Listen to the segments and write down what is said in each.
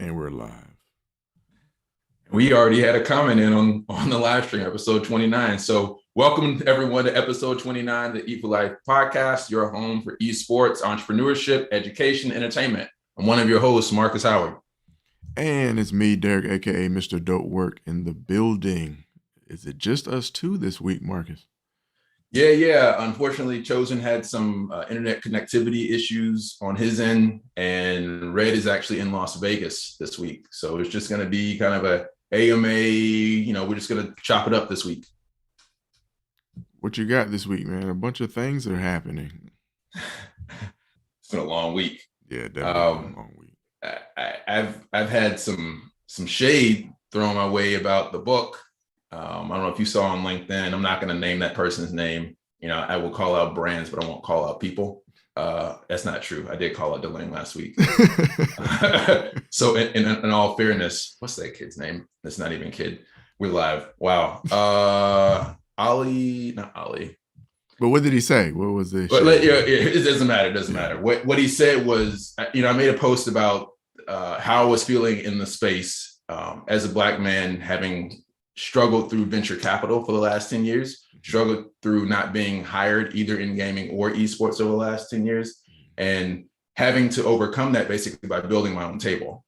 And we're live. We already had a comment in on the live stream, episode 29. So welcome everyone to episode 29 of the Eat for Life podcast, your home for esports, entrepreneurship, education, entertainment. I'm one of your hosts, Marcus Howard. And it's me, Derek, aka Mr. Dope Work, in the building. Is it just us two this week, Marcus? Yeah. Unfortunately, Chosen had some internet connectivity issues on his end, and Red is actually in Las Vegas this week. So it's just going to be kind of a AMA, we're just going to chop it up this week. What you got this week, man? A bunch of things are happening. It's been a long week. Yeah, definitely a long week. I've had some shade thrown my way about the book. I don't know if you saw on LinkedIn. I'm not going to name that person's name. I will call out brands, but I won't call out people. That's not true. I did call out Delane last week. So in all fairness, what's that kid's name? That's not even kid. We're live. Wow. Not Ollie. But what did he say? What was the? But it doesn't matter. It doesn't matter. What he said was, I made a post about how I was feeling in the space as a Black man, having struggled through venture capital for the last 10 years, struggled through not being hired either in gaming or esports over the last 10 years, and having to overcome that basically by building my own table,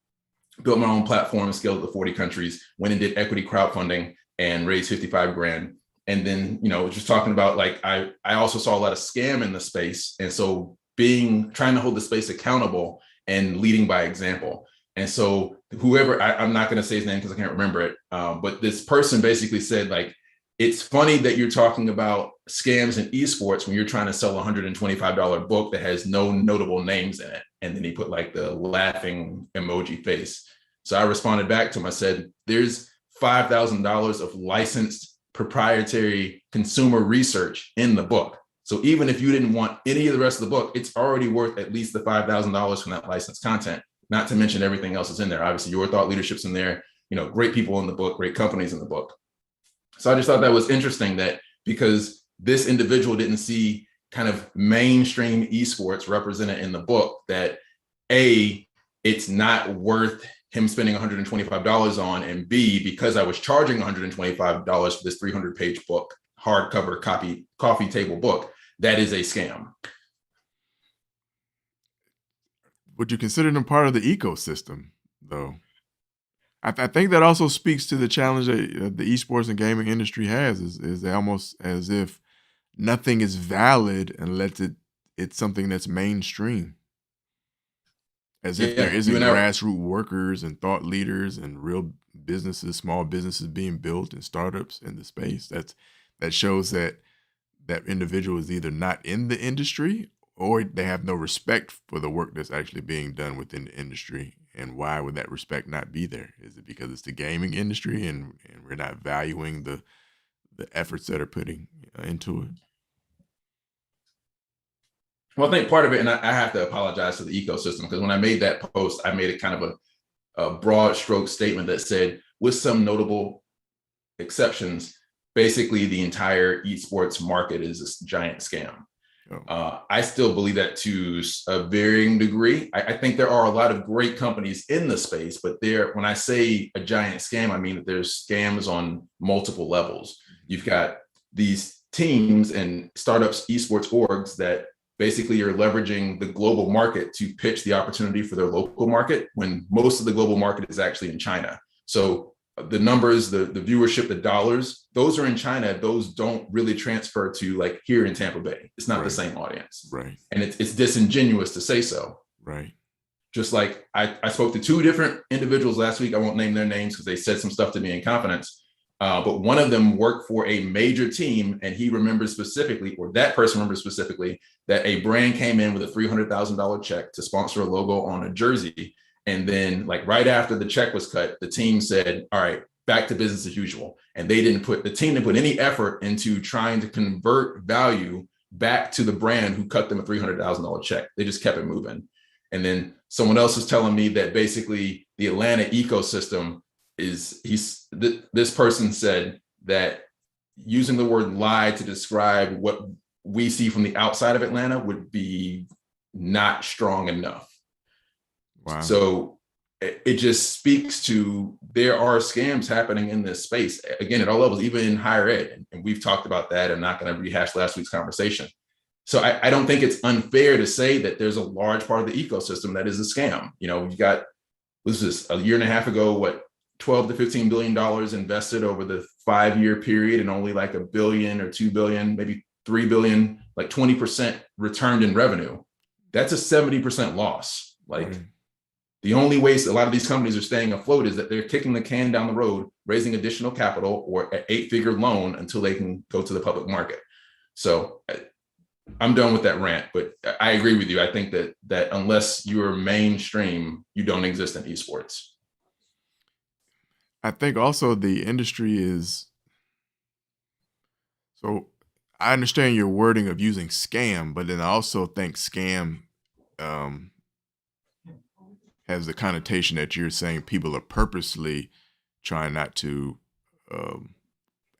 built my own platform, scaled to 40 countries, went and did equity crowdfunding and raised 55 grand. And then, just talking about I also saw a lot of scam in the space. And so trying to hold the space accountable and leading by example. And so whoever, I'm not going to say his name because I can't remember it. But this person basically said, it's funny that you're talking about scams in esports when you're trying to sell a $125 book that has no notable names in it. And then he put the laughing emoji face. So I responded back to him. I said, there's $5,000 of licensed proprietary consumer research in the book. So even if you didn't want any of the rest of the book, it's already worth at least the $5,000 from that licensed content, not to mention everything else is in there. Obviously, your thought leadership's in there, great people in the book, great companies in the book. So I just thought that was interesting that because this individual didn't see kind of mainstream esports represented in the book, that A, it's not worth him spending $125 on, and B, because I was charging $125 for this 300-page book, hardcover coffee table book, that is a scam. Would you consider them part of the ecosystem, though? I think that also speaks to the challenge that the esports and gaming industry has, is almost as if nothing is valid unless it's something that's mainstream. As if there isn't grassroots workers and thought leaders and real businesses, small businesses being built and startups in the space. That shows that individual is either not in the industry or they have no respect for the work that's actually being done within the industry. And why would that respect not be there? Is it because it's the gaming industry and we're not valuing the efforts that are putting into it? Well, I think part of it, and I have to apologize to the ecosystem, because when I made that post, I made it kind of a broad stroke statement that said, with some notable exceptions, basically the entire esports market is this giant scam. I still believe that to a varying degree. I think there are a lot of great companies in the space, but when I say a giant scam, I mean that there's scams on multiple levels. You've got these teams and startups, esports orgs that basically are leveraging the global market to pitch the opportunity for their local market when most of the global market is actually in China. So the numbers, the viewership, the dollars, those are in China. Those don't really transfer to here in Tampa Bay. It's not the same audience. Right. And it's disingenuous to say so. Right. Just like I spoke to two different individuals last week. I won't name their names because they said some stuff to me in confidence. But one of them worked for a major team, and he remembers specifically, or that person remembers specifically, that a brand came in with a $300,000 check to sponsor a logo on a jersey. And then right after the check was cut, the team said, all right, back to business as usual. And the team didn't put any effort into trying to convert value back to the brand who cut them a $300,000 check. They just kept it moving. And then someone else was telling me that basically the Atlanta ecosystem this person said that using the word lie to describe what we see from the outside of Atlanta would be not strong enough. Wow. So it just speaks to there are scams happening in this space again at all levels, even in higher ed. And we've talked about that. I'm not going to rehash last week's conversation. So I don't think it's unfair to say that there's a large part of the ecosystem that is a scam. You know, you got, was this a year and a half ago, what, 12 to 15 billion dollars invested over the 5-year period, and only like $1 billion or 2 billion, maybe 3 billion, like 20% returned in revenue. That's a 70% loss. Like, the only ways a lot of these companies are staying afloat is that they're kicking the can down the road, raising additional capital or an 8-figure loan until they can go to the public market. So I'm done with that rant, but I agree with you. I think that unless you're mainstream, you don't exist in esports. I think also the industry is, so I understand your wording of using scam, but then I also think scam has the connotation that you're saying people are purposely trying not to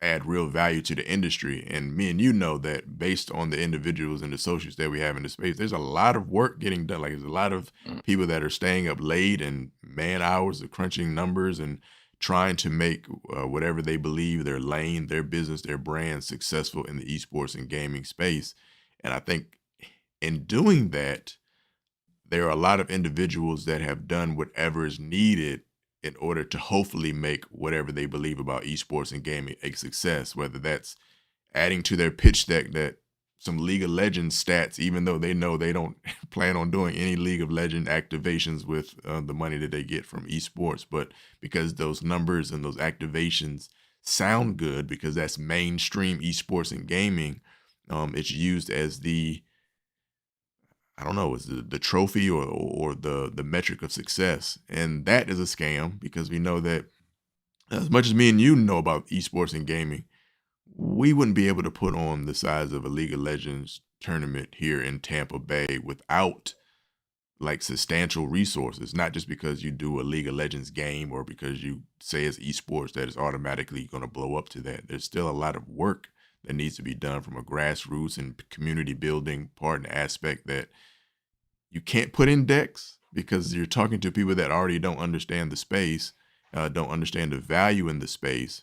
add real value to the industry. And me and you know that based on the individuals and associates that we have in the space, there's a lot of work getting done. Like, there's a lot of people that are staying up late and man hours of crunching numbers and trying to make whatever they believe their lane, their business, their brand successful in the esports and gaming space. And I think in doing that, there are a lot of individuals that have done whatever is needed in order to hopefully make whatever they believe about esports and gaming a success, whether that's adding to their pitch deck that some League of Legends stats, even though they know they don't plan on doing any League of Legends activations with the money that they get from esports, but because those numbers and those activations sound good because that's mainstream esports and gaming, it's used as the, I don't know, is the trophy or the metric of success. And that is a scam because we know that as much as me and you know about esports and gaming, we wouldn't be able to put on the size of a League of Legends tournament here in Tampa Bay without like substantial resources, not just because you do a League of Legends game or because you say it's esports that is automatically going to blow up to that. There's still a lot of work that needs to be done from a grassroots and community building part and aspect that you can't put in decks because you're talking to people that already don't understand the space, don't understand the value in the space.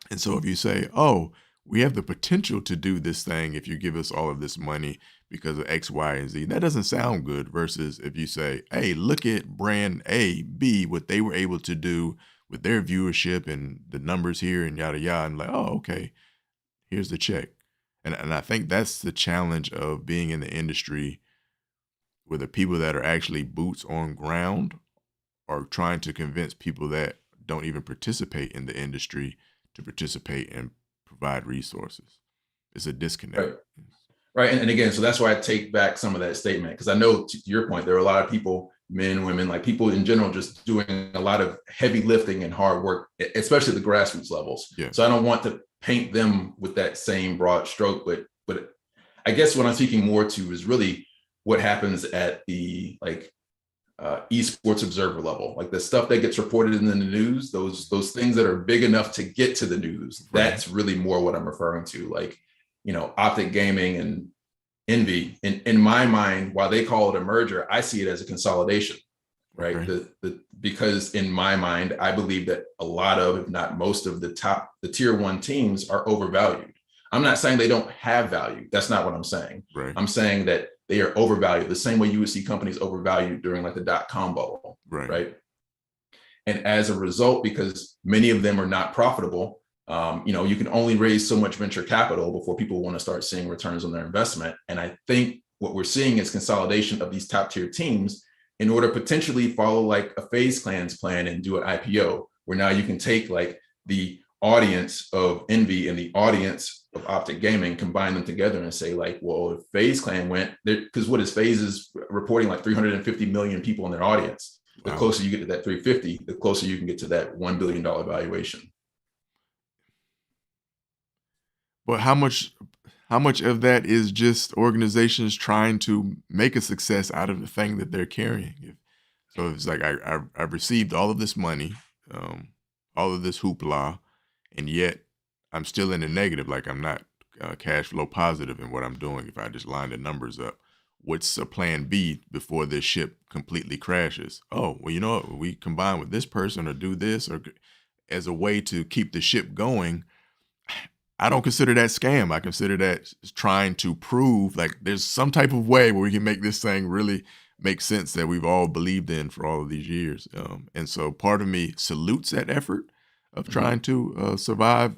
And so if you say, oh, we have the potential to do this thing if you give us all of this money because of X, Y, and Z, that doesn't sound good versus if you say, hey, look at brand A, B, what they were able to do with their viewership and the numbers here and yada, yada. And like, oh, okay, here's the check. And I think that's the challenge of being in the industry where the people that are actually boots on ground are trying to convince people that don't even participate in the industry to participate and provide resources. It's a disconnect. Right. Right. And again, so that's why I take back some of that statement, because I know to your point, there are a lot of people, men, women, like people in general, just doing a lot of heavy lifting and hard work, especially the grassroots levels. Yeah. So I don't want to paint them with that same broad stroke, but I guess what I'm speaking more to is really what happens at the esports observer level, like the stuff that gets reported in the news, those things that are big enough to get to the news. Right. That's really more what I'm referring to, like, you know, Optic Gaming and Envy. In my mind, while they call it a merger, I see it as a consolidation, right? Okay. Because in my mind, I believe that a lot of, if not most of the tier 1 teams are overvalued. I'm not saying they don't have value. That's not what I'm saying. Right. I'm saying that they are overvalued the same way you would see companies overvalued during like the .com bubble, right? And as a result, because many of them are not profitable, you know, you can only raise so much venture capital before people want to start seeing returns on their investment. And I think what we're seeing is consolidation of these top tier teams in order to potentially follow like a FaZe Clan's plan and do an IPO, where now you can take like the audience of Envy and the audience of Optic Gaming, combine them together and say like, well, if FaZe Clan went there, because what is FaZe is reporting like 350 million people in their audience. The closer you get to that 350, the closer you can get to that $1 billion valuation. But how much of that is just organizations trying to make a success out of the thing that they're carrying? So it's like I've received all of this money, all of this hoopla, and yet I'm still in the negative. Like I'm not cash flow positive in what I'm doing if I just line the numbers up. what's a plan B before this ship completely crashes? Oh, well, you know what? We combine with this person or do this or as a way to keep the ship going. I don't consider that scam. I consider that trying to prove like there's some type of way where we can make this thing really make sense that we've all believed in for all of these years. And so part of me salutes that effort of trying to survive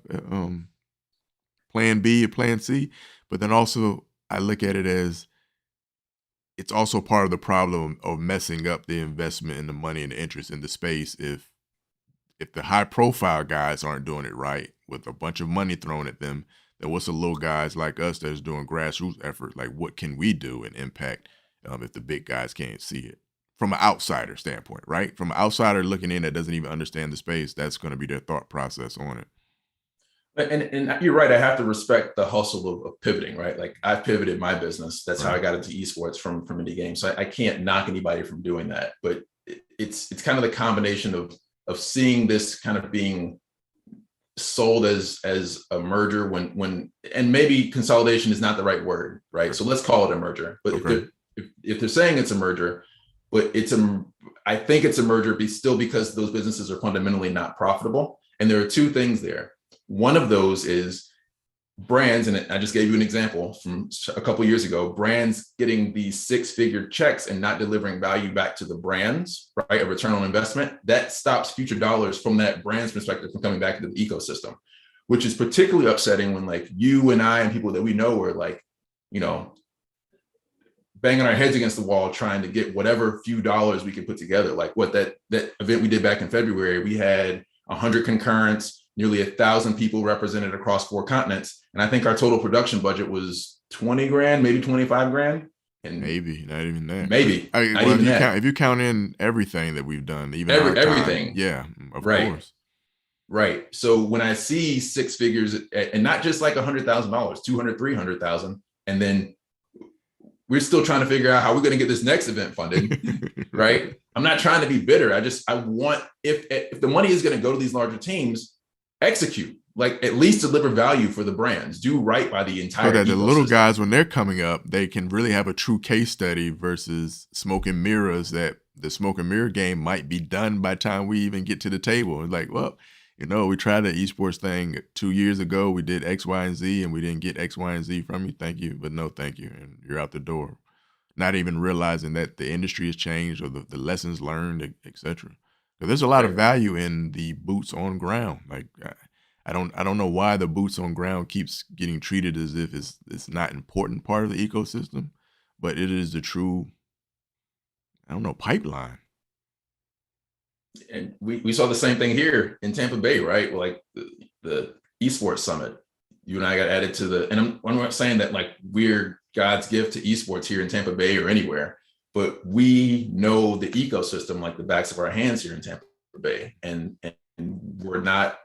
plan B or plan C. But then also I look at it as it's also part of the problem of messing up the investment and the money and the interest in the space if the high profile guys aren't doing it right with a bunch of money thrown at them, then what's the little guys like us that's doing grassroots effort? Like, what can we do and impact if the big guys can't see it from an outsider standpoint, right? From an outsider looking in that doesn't even understand the space, that's going to be their thought process on it. And you're right. I have to respect the hustle of pivoting, right? Like I've pivoted my business. That's how I got into esports from indie games. So I can't knock anybody from doing that. But it's kind of the combination of seeing this kind of being sold as a merger when and maybe consolidation is not the right word, right? So let's call it a merger. But if they're saying it's a merger, but I think it's a merger still because those businesses are fundamentally not profitable. And there are two things there. One of those is brands, and I just gave you an example from a couple of years ago, brands getting these six-figure checks and not delivering value back to the brands, right? A return on investment that stops future dollars from that brand's perspective from coming back into the ecosystem, which is particularly upsetting when like you and I and people that we know are like, you know, banging our heads against the wall trying to get whatever few dollars we can put together. Like what that event we did back in February, we had 100 concurrents, nearly 1,000 people represented across 4 continents. And I think our total production budget was 20 grand, maybe 25 grand. And maybe not even that. Maybe. If you count in everything that we've done, even everything. Yeah, of course. Right. So when I see 6 figures and not just like $100,000, 200, 300,000, and then we're still trying to figure out how we're going to get this next event funded, right? I'm not trying to be bitter. I want, if the money is going to go to these larger teams, execute, like at least deliver value for the brands, do right by the entire. So that the little guys, when they're coming up, they can really have a true case study versus smoke and mirrors, that the smoke and mirror game might be done by the time we even get to the table. It's like, well, you know, we tried the esports thing 2 years ago. We did X, Y, and Z, and we didn't get X, Y, and Z from you. Thank you, but no thank you. And you're out the door, not even realizing that the industry has changed or the lessons learned, etc. There's a lot of value in the boots on ground. Like I don't know why the boots on ground keeps getting treated as if it's not important part of the ecosystem, but it is the true, I don't know, pipeline. And we saw the same thing here in Tampa Bay, right? Like the esports summit, you and I got added to the, and I'm not saying that like we're God's gift to esports here in Tampa Bay or anywhere, but we know the ecosystem like the backs of our hands here in Tampa Bay, and we're not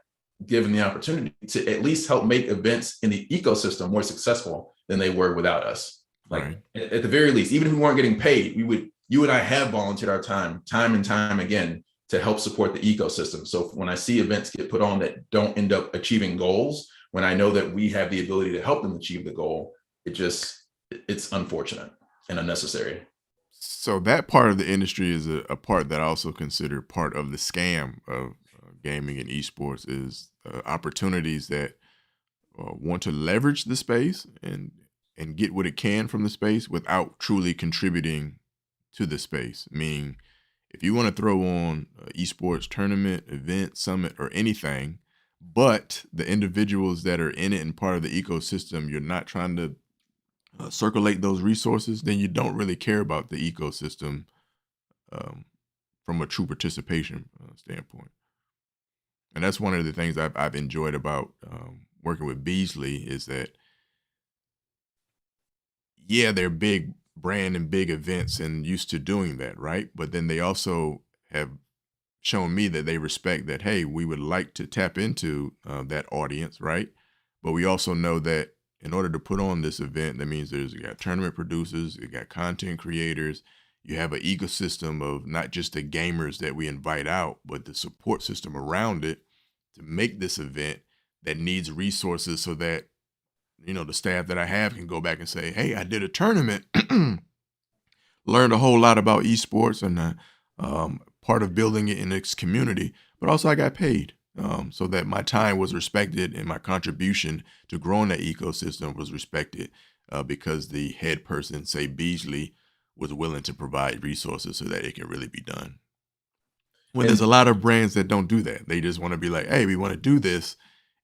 given the opportunity to at least help make events in the ecosystem more successful than they were without us. Like at the very least, even if we weren't getting paid, you and I have volunteered our time and time again to help support the ecosystem. So when I see events get put on that don't end up achieving goals, when I know that we have the ability to help them achieve the goal, it's unfortunate and unnecessary. So that part of the industry is a part that I also consider part of the scam of gaming and esports, is opportunities that want to leverage the space and get what it can from the space without truly contributing to the space. Meaning, if you want to throw on an esports tournament, event, summit, or anything, but the individuals that are in it and part of the ecosystem, you're not trying to circulate those resources, then you don't really care about the ecosystem from a true participation standpoint. And that's one of the things I've enjoyed about working with Beasley, is that, yeah, they're big brand and big events and used to doing that, right? But then they also have shown me that they respect that, hey, we would like to tap into that audience, right? But we also know that in order to put on this event, that means you got tournament producers, you got content creators, you have an ecosystem of not just the gamers that we invite out, but the support system around it to make this event that needs resources so that, you know, the staff that I have can go back and say, hey, I did a tournament learned a whole lot about esports and part of building it in its community, but also I got paid so that my time was respected and my contribution to growing that ecosystem was respected because the head person, say Beasley, was willing to provide resources so that it can really be done. When there's a And lot of brands that don't do that, they just want to be like, hey, we want to do this.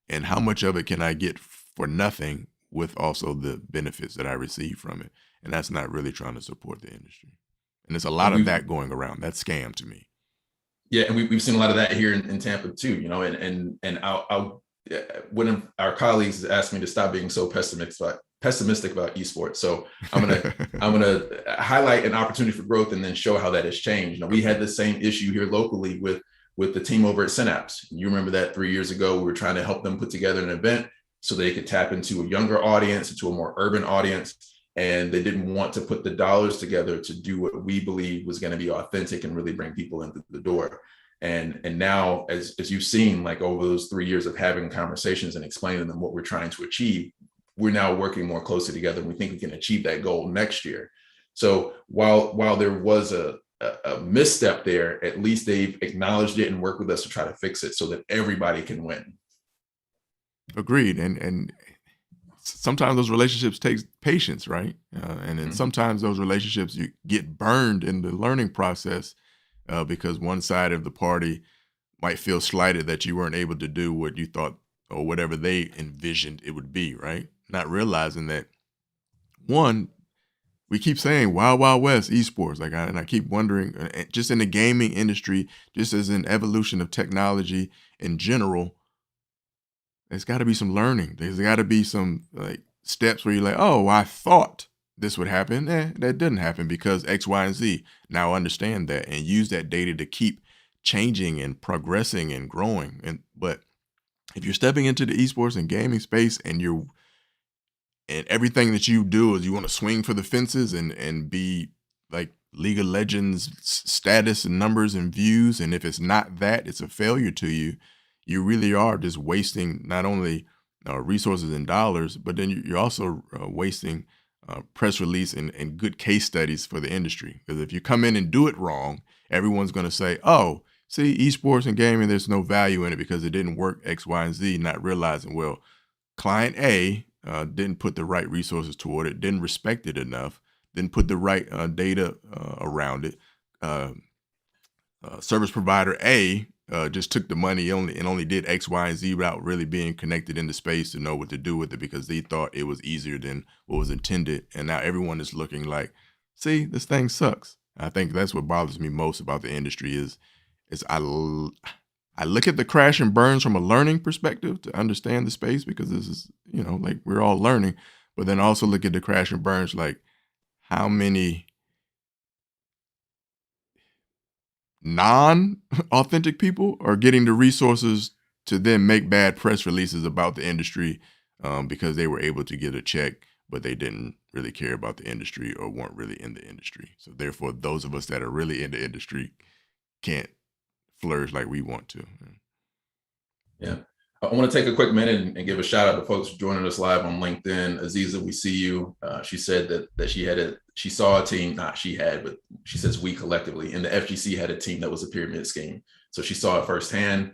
And how much of it can I get for nothing with also the benefits that I receive from it? And that's not really trying to support the industry. And there's a lot and of we've that going around. That's scam to me. Yeah, and we've seen a lot of that here in Tampa too. And I'll one of our colleagues asked me to stop being so pessimistic about esports. So I'm gonna highlight an opportunity for growth and then show how that has changed. We had the same issue here locally with the team over at Synapse. You remember that 3 years ago, we were trying to help them put together an event so they could tap into a younger audience, into a more urban audience. And they didn't want to put the dollars together to do what we believe was going to be authentic and really bring people into the door. And now, as you've seen, like over those 3 years of having conversations and explaining them what we're trying to achieve, we're now working more closely together. And we think we can achieve that goal next year. So while there was a misstep there, at least they've acknowledged it and worked with us to try to fix it so that everybody can win. Agreed. And sometimes those relationships takes patience, right? And then sometimes those relationships you get burned in the learning process because one side of the party might feel slighted that you weren't able to do what you thought or whatever they envisioned it would be, right? Not realizing that one, we keep saying Wild Wild West esports, and I keep wondering, just in the gaming industry, just as an evolution of technology in general, there's got to be some learning. There's got to be some like steps where you're like, oh, I thought this would happen. That didn't happen because X, Y, and Z. Now understand that and use that data to keep changing and progressing and growing. But if you're stepping into the esports and gaming space and everything that you do is you want to swing for the fences and be like League of Legends status and numbers and views, and if it's not that, it's a failure to you. You really are just wasting not only resources and dollars, but then you're also wasting press release and good case studies for the industry. Because if you come in and do it wrong, everyone's going to say, oh, see, esports and gaming, there's no value in it because it didn't work X, Y, and Z, not realizing, well, client A didn't put the right resources toward it, didn't respect it enough, didn't put the right data around it. Service provider A just took the money and only did X, Y, and Z without really being connected in the space to know what to do with it because they thought it was easier than what was intended. And now everyone is looking like, see, this thing sucks. I think that's what bothers me most about the industry is I look at the crash and burns from a learning perspective to understand the space because this is, like we're all learning, but then also look at the crash and burns like how many non-authentic people are getting the resources to then make bad press releases about the industry because they were able to get a check, but they didn't really care about the industry or weren't really in the industry. So therefore, those of us that are really in the industry can't flourish like we want to. Yeah. I want to take a quick minute and give a shout out to folks joining us live on LinkedIn. Aziza, we see you. She said that she saw a team, not she had, but she says we collectively, and the FGC had a team that was a pyramid scheme. So she saw it firsthand.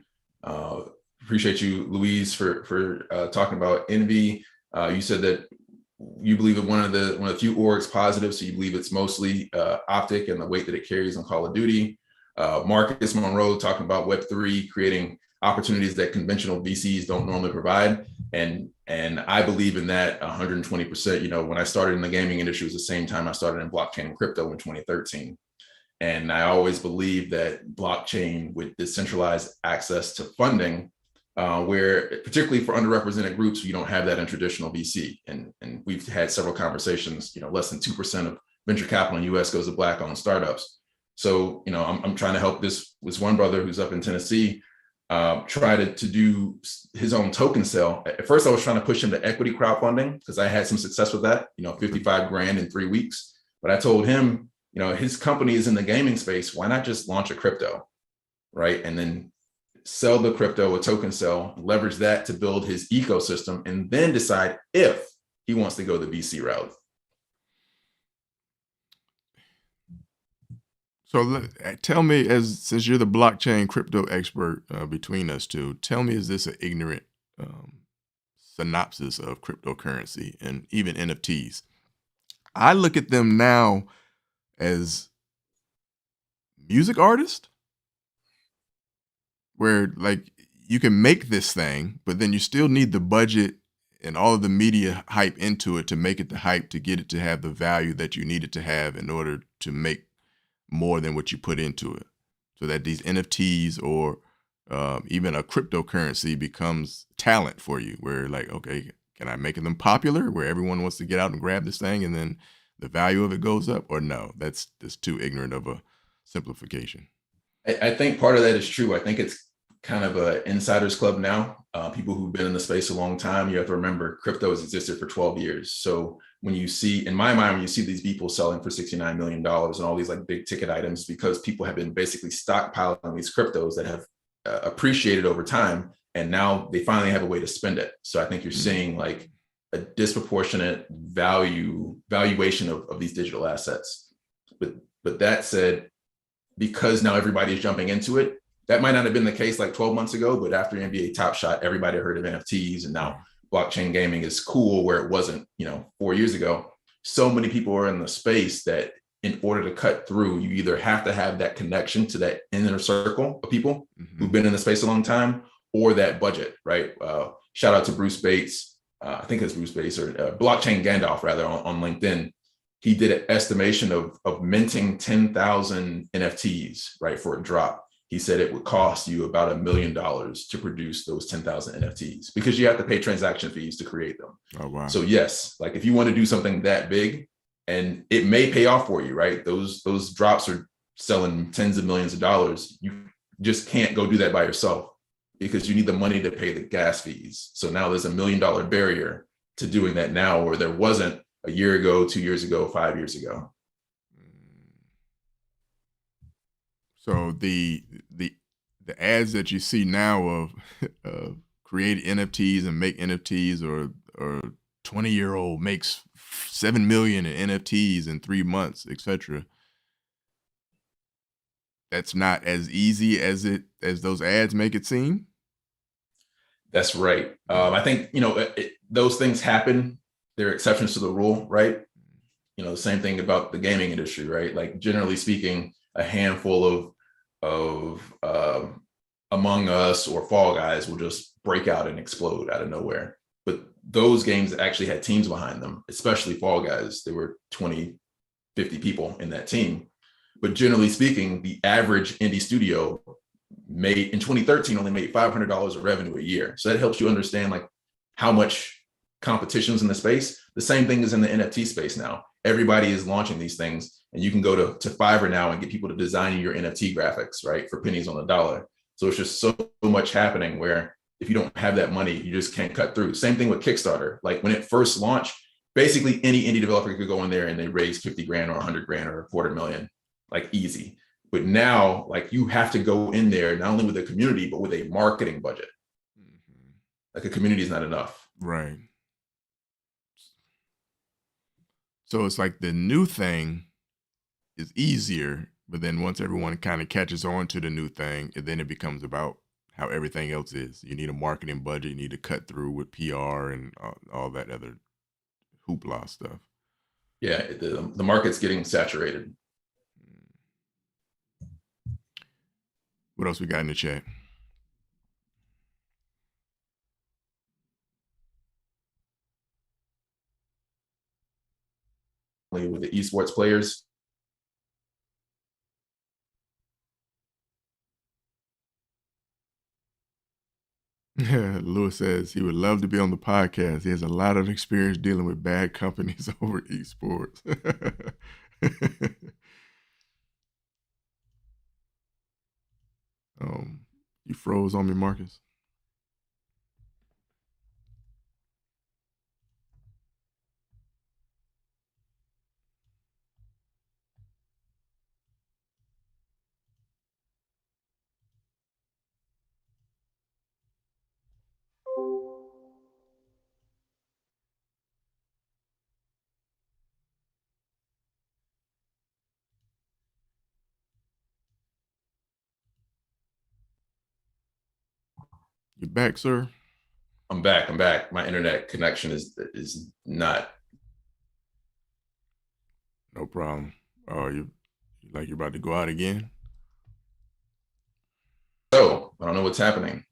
Appreciate you, Louise, for talking about Envy. You said that you believe in one of the few orgs positive, so you believe it's mostly Optic and the weight that it carries on Call of Duty. Marcus Monroe talking about Web3 creating opportunities that conventional VCs don't normally provide. And I believe in that 120%. When I started in the gaming industry, it was the same time I started in blockchain and crypto in 2013. And I always believed that blockchain would decentralize access to funding, where particularly for underrepresented groups, you don't have that in traditional VC. And we've had several conversations, less than 2% of venture capital in the US goes to Black-owned startups. So, I'm trying to help this one brother who's up in Tennessee try to do his own token sale. At first, I was trying to push him to equity crowdfunding because I had some success with that, 55 grand in 3 weeks. But I told him, his company is in the gaming space. Why not just launch a crypto, right? And then sell the crypto, a token sell, leverage that to build his ecosystem, and then decide if he wants to go the VC route. So tell me, as since you're the blockchain crypto expert between us two, tell me, is this an ignorant um, synopsis of cryptocurrency and even NFTs? I look at them now as music artists, where like you can make this thing, but then you still need the budget and all of the media hype into it to make it the hype to get it to have the value that you need it to have in order to make more than what you put into it. So that these NFTs or even a cryptocurrency becomes talent for you, where like, okay, can I make them popular where everyone wants to get out and grab this thing and then the value of it goes up? Or no, that's just too ignorant of a simplification. I think part of that is true. I think it's kind of a insiders club now. People who've been in the space a long time. You have to remember, crypto has existed for 12 years. So when you see, in my mind, when you see these people selling for $69 million and all these like big ticket items, because people have been basically stockpiling these cryptos that have appreciated over time, and now they finally have a way to spend it. So I think you're seeing like a disproportionate valuation of these digital assets. But that said, because now everybody's jumping into it. That might not have been the case like 12 months ago, but after NBA Top Shot, everybody heard of NFTs, and now blockchain gaming is cool where it wasn't, 4 years ago. So many people are in the space that in order to cut through, you either have to have that connection to that inner circle of people who've been in the space a long time, or that budget, right? Shout out to Bruce Bates. I think it's Bruce Bates, or Blockchain Gandalf rather, on LinkedIn. He did an estimation of minting 10,000 NFTs, right, for a drop. He said it would cost you about $1 million to produce those 10,000 NFTs, because you have to pay transaction fees to create them. Oh, wow. So yes, like if you want to do something that big, and it may pay off for you, right? Those drops are selling tens of millions of dollars. You just can't go do that by yourself, because you need the money to pay the gas fees. So now there's $1 million barrier to doing that now, where there wasn't a year ago, 2 years ago, 5 years ago. So the ads that you see now of create NFTs and make NFTs, or 20-year-old makes 7 million in NFTs in 3 months, etc. That's not as easy as those ads make it seem. That's right. I think those things happen. They're exceptions to the rule, right? The same thing about the gaming industry, right? Like generally speaking, a handful of Among Us or Fall Guys will just break out and explode out of nowhere. But those games actually had teams behind them, especially Fall Guys. There were 20, 50 people in that team. But generally speaking, the average indie studio made in 2013 only made $500 of revenue a year. So that helps you understand like how much competition's in the space. The same thing is in the NFT space now. Everybody is launching these things, and you can go to Fiverr now and get people to design your NFT graphics, right, for pennies on the dollar. So it's just so much happening where if you don't have that money, you just can't cut through. Same thing with Kickstarter. Like when it first launched, basically any indie developer could go in there and they raise 50 grand or 100 grand or a quarter million, like easy. But now, like you have to go in there not only with a community, but with a marketing budget. Like a community is not enough. Right. So it's like the new thing is easier, but then once everyone kind of catches on to the new thing, and then it becomes about how everything else is. You need a marketing budget. You need to cut through with PR and all that other hoopla stuff. Yeah, the market's getting saturated. What else we got in the chat? With the esports players. Lewis says he would love to be on the podcast. He has a lot of experience dealing with bad companies over esports. You froze on me, Marcus. You back, sir? I'm back. I'm back. My internet connection is not. No problem. Oh, you like you're about to go out again? So I don't know what's happening.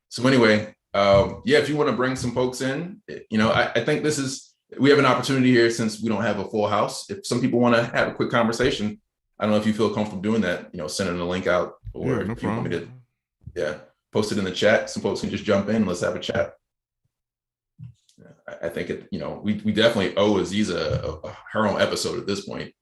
So anyway, yeah, if you want to bring some folks in, I think we have an opportunity here since we don't have a full house. If some people want to have a quick conversation, I don't know if you feel comfortable doing that, sending a link out, or Yeah, no if you want me problem. to, post it in the chat. Some folks can just jump in. Let's have a chat. I think we definitely owe Aziza her own episode at this point.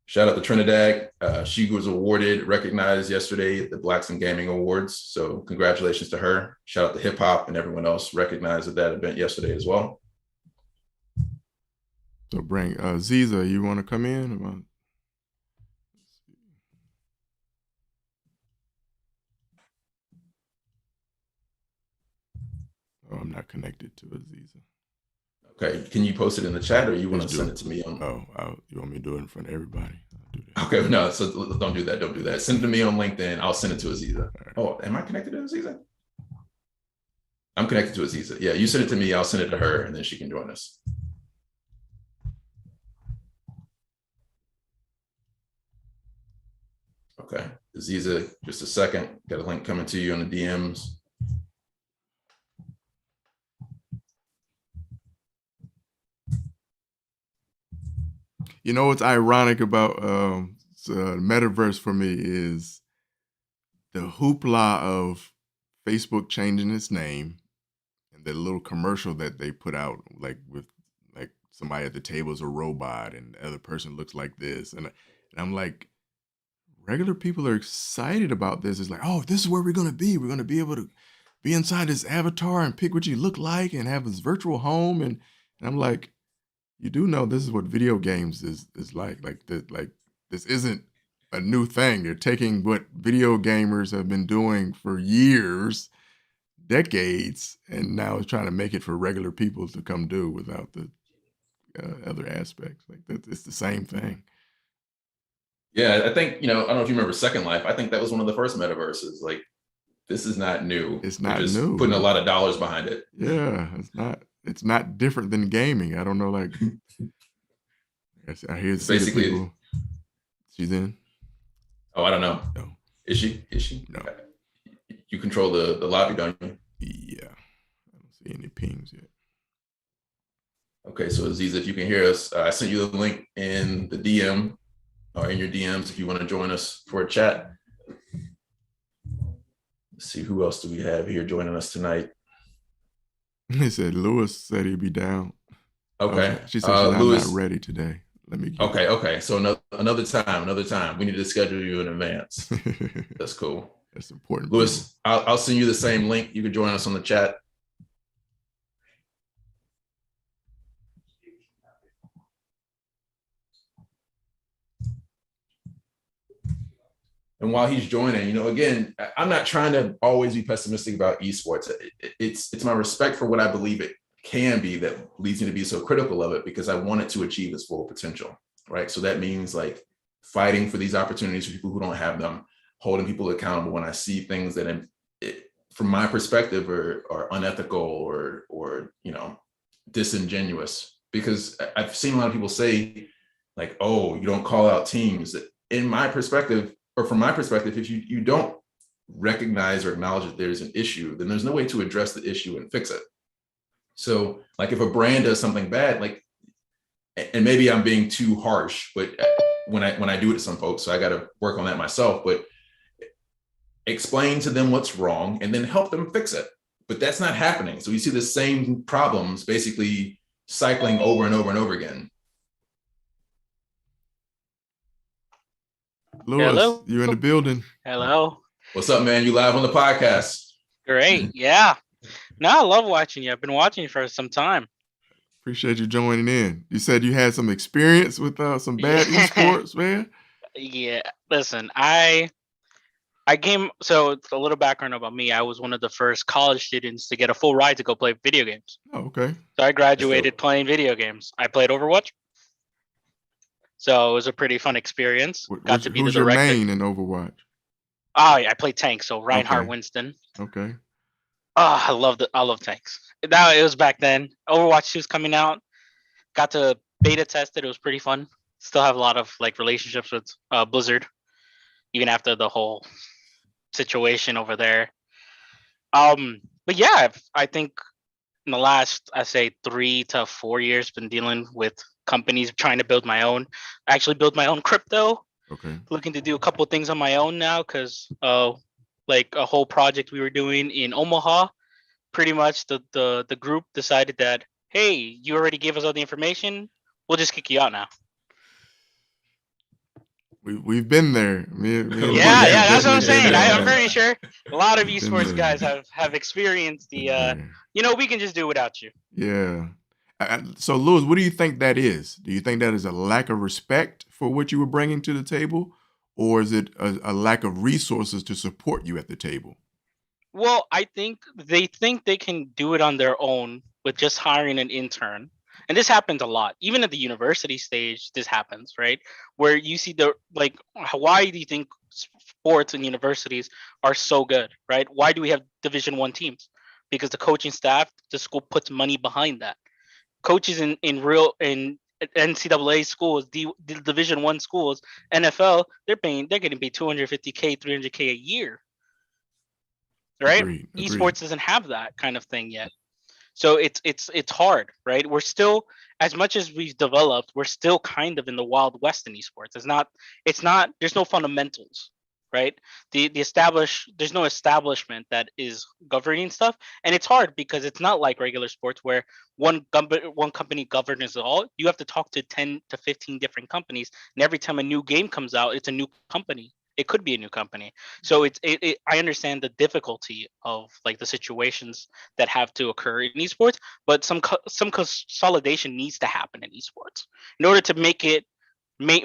Shout out to Trinidad. She was recognized yesterday at the Blacks in Gaming Awards. So congratulations to her. Shout out to hip hop and everyone else recognized at that event yesterday as well. So bring Ziza, you want to come in? Oh, I'm not connected to Aziza. Okay, can you post it in the chat, or you want to send it to me on? You want me to do it in front of everybody? I'll do that. Okay, no, so don't do that. Don't do that. Send it to me on LinkedIn. I'll send it to Aziza. Right. Oh, am I connected to Aziza? I'm connected to Aziza. Yeah, you send it to me. I'll send it to her, and then she can join us. Okay, Aziza, just a second. Got a link coming to you on the DMs. You know what's ironic about metaverse for me is the hoopla of Facebook changing its name and the little commercial that they put out, like with like somebody at the table is a robot and the other person looks like this, and I'm like, regular people are excited about this. It's like, oh, this is where we're gonna be. We're gonna be able to be inside this avatar and pick what you look like and have this virtual home, and I'm like, you do know this is what video games is like. Like this isn't a new thing. They're taking what video gamers have been doing for years, decades, and now it's trying to make it for regular people to come do without the other aspects. Like it's the same thing. Yeah, I think, I don't know if you remember Second Life. I think that was one of the first metaverses. Like, this is not new. It's not new. Putting a lot of dollars behind it. Yeah, it's not different than gaming. I don't know, like I hear basically people. She's in. Oh, I don't know. No. Is she? No. You control the lobby, don't you? Yeah. I don't see any pings yet. Okay, so Aziza, if you can hear us, I sent you the link in the DM or in your DMs if you want to join us for a chat. Let's see, who else do we have here joining us tonight? He said Lewis said he'd be down. Okay. She said she's not ready today. Let me get Okay. So another time. We need to schedule you in advance. That's cool. That's important. Lewis, I'll send you the same link. You can join us on the chat. And while he's joining, again, I'm not trying to always be pessimistic about esports. It's my respect for what I believe it can be that leads me to be so critical of it, because I want it to achieve its full potential, right? So that means like fighting for these opportunities for people who don't have them, holding people accountable when I see things that, from my perspective, are unethical or disingenuous. Because I've seen a lot of people say, like, oh, you don't call out teams. In my perspective, or from my perspective, if you don't recognize or acknowledge that there's an issue, then there's no way to address the issue and fix it. So, like, if a brand does something bad, like, and maybe I'm being too harsh, but when I do it to some folks, so I got to work on that myself, but explain to them what's wrong and then help them fix it. But that's not happening. So you see the same problems basically cycling over and over and over again. Lewis, hello. You in the building? Hello. What's up, man? You live on the podcast. Great. Yeah. No, I love watching you. I've been watching you for some time. Appreciate you joining in. You said you had some experience with some bad esports, man. Yeah. Listen, I came, so a little background about me. I was one of the first college students to get a full ride to go play video games. Oh, okay. So I graduated playing video games. I played Overwatch. So it was a pretty fun experience. Got to be the Who's your director. main in Overwatch? Oh, yeah, I play tank, so Reinhardt Okay. Winston. Okay. Oh, I love tanks. That it was back then. Overwatch 2 was coming out. Got to beta test it. It was pretty fun. Still have a lot of like relationships with Blizzard, even after the whole situation over there. But yeah, I think in the last, I say 3 to 4 years, been dealing with companies trying to build my own. I actually build my own crypto. Okay. Looking to do a couple of things on my own now because like a whole project we were doing in Omaha. Pretty much the group decided that, hey, you already gave us all the information. We'll just kick you out now. We've been there. Me and Yeah, Yeah, Luis have that's what I'm definitely been saying. I'm there. pretty sure a lot of Been esports there. guys have experienced the Been there. we can just do without you. Yeah. So, Lewis, what do you think that is? Do you think that is a lack of respect for what you were bringing to the table, or is it a lack of resources to support you at the table? Well, I think they can do it on their own with just hiring an intern. And this happens a lot. Even at the university stage, this happens, right? Where you see the like why do you think sports and universities are so good, right? Why do we have Division 1 teams? Because the coaching staff, the school puts money behind that. Coaches in real in NCAA schools, the Division 1 schools, NFL, they're getting paid 250K, 300K a year, right? Agreed. Esports doesn't have that kind of thing yet. So it's hard, right? We're still, as much as we've developed, we're still kind of in the wild west in esports. It's not there's no fundamentals, right? The established there's no establishment that is governing stuff, and it's hard because it's not like regular sports where one company governs it all. You have to talk to 10 to 15 different companies, and every time a new game comes out, it's a new company. It could be a new company. So I understand the difficulty of like the situations that have to occur in esports, but some consolidation needs to happen in esports in order to make it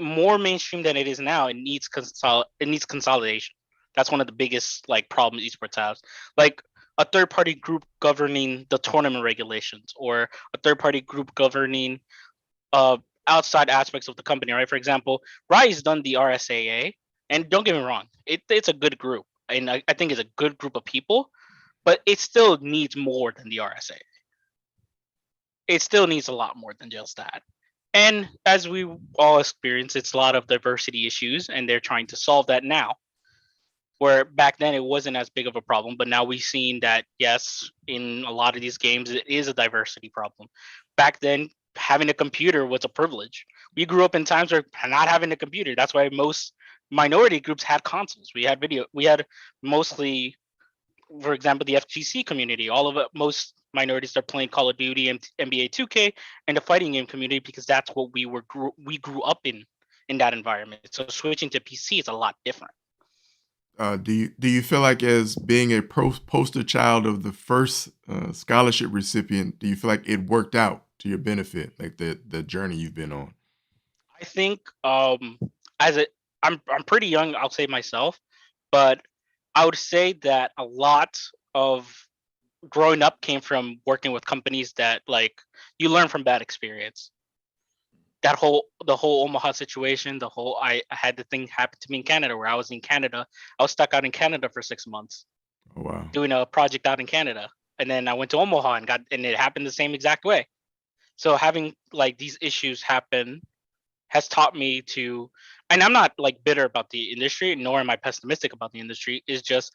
more mainstream than it is now. It needs consolidation. That's one of the biggest like problems esports has. Like a third party group governing the tournament regulations, or a third party group governing uh outside aspects of the company, right? For example, Riot's done the RSAA, and don't get me wrong, it's a good group, and I think it's a good group of people, but it still needs more than the RSA. It still needs a lot more than just that. And as we all experience, it's a lot of diversity issues, and they're trying to solve that now. Where back then it wasn't as big of a problem, but now we've seen that yes, in a lot of these games, it is a diversity problem. Back then, having a computer was a privilege. We grew up in times where not having a computer. That's why most minority groups had consoles. We had mostly, for example, the FGC community. All of it, most minorities are playing Call of Duty and NBA 2K and the fighting game community because that's what we grew up in that environment. So switching to PC is a lot different. Do you feel like, as being a poster child of the first scholarship recipient, do you feel like it worked out to your benefit, like the journey you've been on? I think as a I'm pretty young, I'll say myself, but I would say that a lot of growing up came from working with companies that like you learn from bad experience. The whole Omaha situation, I had the thing happen to me in Canada where I was in Canada. I was stuck out in Canada for 6 months Oh, wow. doing a project out in Canada. And then I went to Omaha and it happened the same exact way. So having like these issues happen has taught me to, and I'm not like bitter about the industry, nor am I pessimistic about the industry. Is just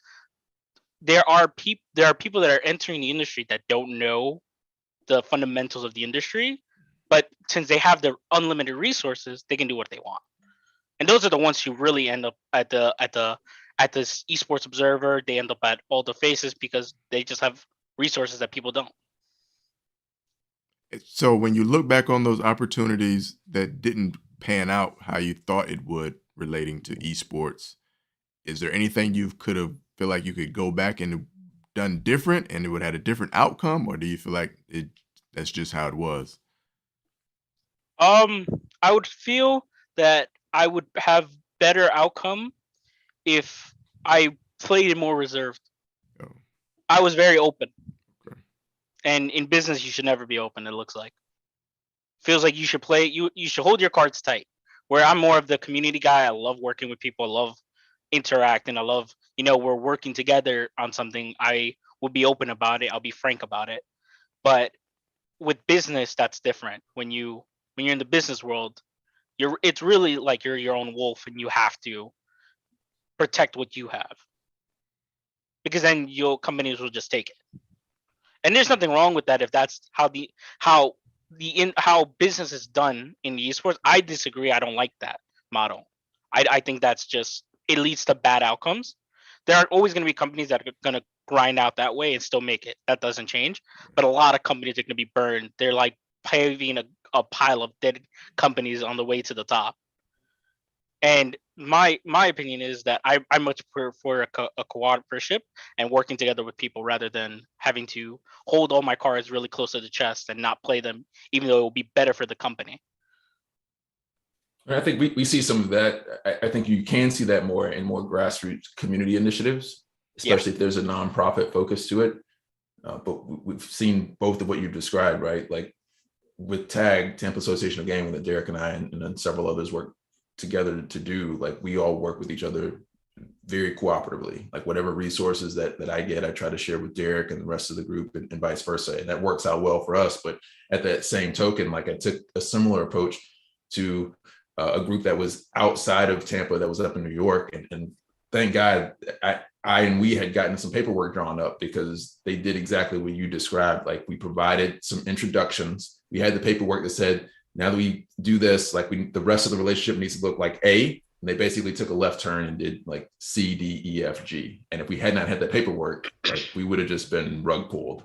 there are people that are entering the industry that don't know the fundamentals of the industry, but since they have the unlimited resources, they can do what they want. And those are the ones who really end up at this esports observer. They end up at all the faces because they just have resources that people don't. So when you look back on those opportunities that didn't pan out how you thought it would relating to esports, is there anything you could have feel like you could go back and done different and it would have had a different outcome, or do you feel like that's just how it was? I would feel that I would have better outcome if I played it more reserved. Oh, I was very open, okay. and in business, you should never be open. It looks like feels like you should play. You should hold your cards tight. Where I'm more of the community guy. I love working with people. I love interacting. I love, we're working together on something. I will be open about it. I'll be frank about it. But with business, that's different. When you're in the business world, it's really like you're your own wolf, and you have to protect what you have, because then your companies will just take it. And there's nothing wrong with that if that's how business is done in the esports. I disagree. I don't like that model. I think that's just, it leads to bad outcomes. There are always going to be companies that are going to grind out that way and still make it. That doesn't change. But a lot of companies are going to be burned. They're like paving a pile of dead companies on the way to the top. And my opinion is that I much prefer a cooperative and working together with people, rather than having to hold all my cards really close to the chest and not play them, even though it will be better for the company. I think we see some of that. I think you can see that more in more grassroots community initiatives, especially if there's a nonprofit focus to it. But we've seen both of what you've described, right? Like with TAG, Tampa Association of Gaming, that Derek and I and then several others work together to do. Like we all work with each other very cooperatively. Like whatever resources that I get, I try to share with Derek and the rest of the group, and vice versa. And that works out well for us. But at that same token, like I took a similar approach to a group that was outside of Tampa, that was up in New York, and thank God I and we had gotten some paperwork drawn up, because they did exactly what you described. Like we provided some introductions. We had the paperwork that said, now that we do this, like the rest of the relationship needs to look like A. And they basically took a left turn and did like C, D, E, F, G. And if we had not had that paperwork, like we would have just been rug pulled.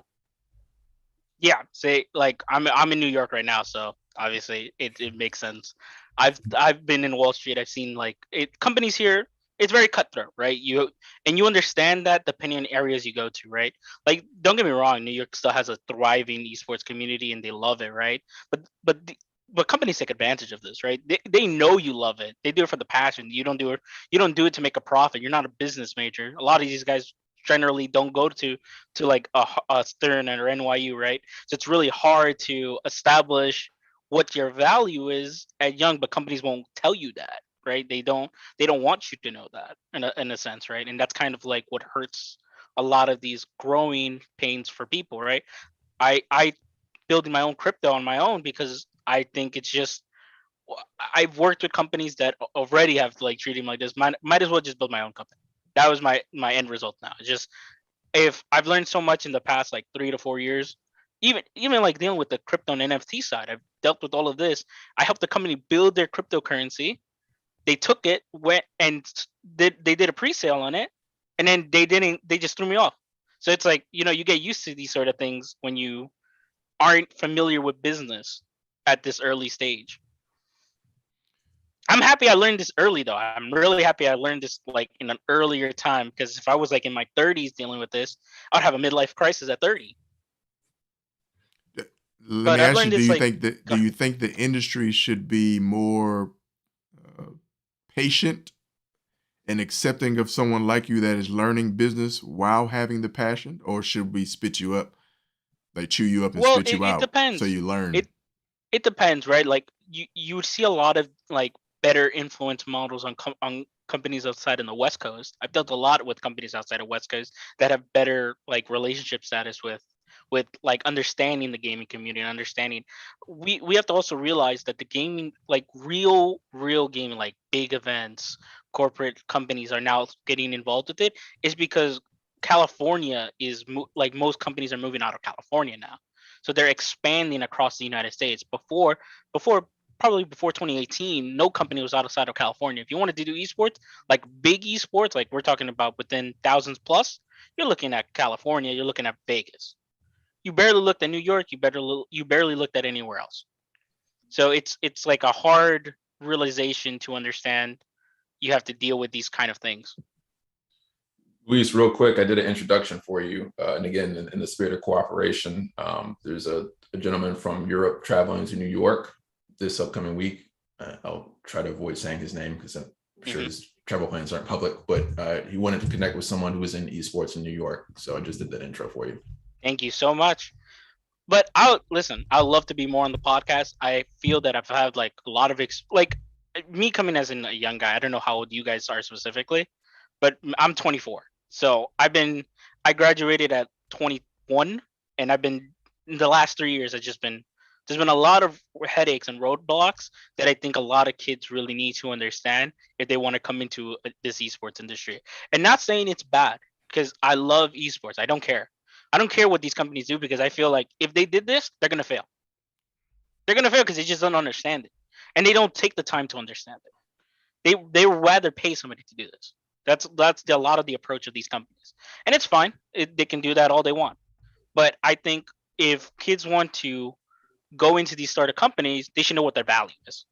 Yeah, say like I'm in New York right now, so obviously it makes sense. I've been in Wall Street. I've seen like companies here. It's very cutthroat, right? You understand that depending on areas you go to, right? Like, don't get me wrong, New York still has a thriving esports community and they love it, right? But companies take advantage of this, right? They know you love it. They do it for the passion. You don't do it. You don't do it to make a profit. You're not a business major. A lot of these guys generally don't go to like a Stern or NYU, right? So it's really hard to establish what your value is at young, but companies won't tell you that, right? They don't want you to know that in a sense, right? And that's kind of like what hurts a lot of these growing pains for people, right? I building my own crypto on my own because I think it's just, I've worked with companies that already have like treated me like this. Might as well just build my own company. That was my end result now. It's just, if I've learned so much in the past like 3 to 4 years, even like dealing with the crypto and NFT side, I've dealt with all of this. I helped the company build their cryptocurrency. They took it, went and they did a pre-sale on it, and then they just threw me off. So it's like, you get used to these sort of things when you aren't familiar with business at this early stage. I'm happy I learned this early though. I'm really happy I learned this like in an earlier time, because if I was like in my 30s dealing with this, I'd have a midlife crisis at 30. Let But me I've ask you: learned Do this you like, think that do you think the industry should be more patient and accepting of someone like you that is learning business while having the passion, or should we spit you up, like chew you up and well, spit you it out so depends. you learn? It it depends, right? Like you would see a lot of like better influence models on companies outside in the West Coast. I've dealt a lot with companies outside of West Coast that have better like relationship status with like understanding the gaming community and understanding. We have to also realize that the gaming, like real gaming, like big events, corporate companies are now getting involved with it, is because California is like most companies are moving out of California now, so they're expanding across the United States. Before probably before 2018, no company was outside of California. If you wanted to do esports, like big esports, like we're talking about within thousands plus, you're looking at California, you're looking at Vegas. You barely looked at New York, you barely looked at anywhere else. So it's like a hard realization to understand. You have to deal with these kind of things. Luis, real quick, I did an introduction for you. And again, in the spirit of cooperation, there's a gentleman from Europe traveling to New York this upcoming week. I'll try to avoid saying his name because I'm sure his travel plans aren't public, but he wanted to connect with someone who was in esports in New York. So I just did that intro for you. Thank you so much. But I'll listen. I'd love to be more on the podcast. I feel that I've had like a lot of like me coming as a young guy, I don't know how old you guys are specifically, but I'm 24. So I graduated at 21, and I've been in the last 3 years. There's been a lot of headaches and roadblocks that I think a lot of kids really need to understand if they want to come into this esports industry. And not saying it's bad, because I love esports. I don't care. I don't care what these companies do, because I feel like if they did this, they're gonna fail. They're gonna fail because they just don't understand it, and they don't take the time to understand it. They would rather pay somebody to do this. That's a lot of the approach of these companies, and it's fine. They can do that all they want. But I think if kids want to go into these startup companies, they should know what their value is,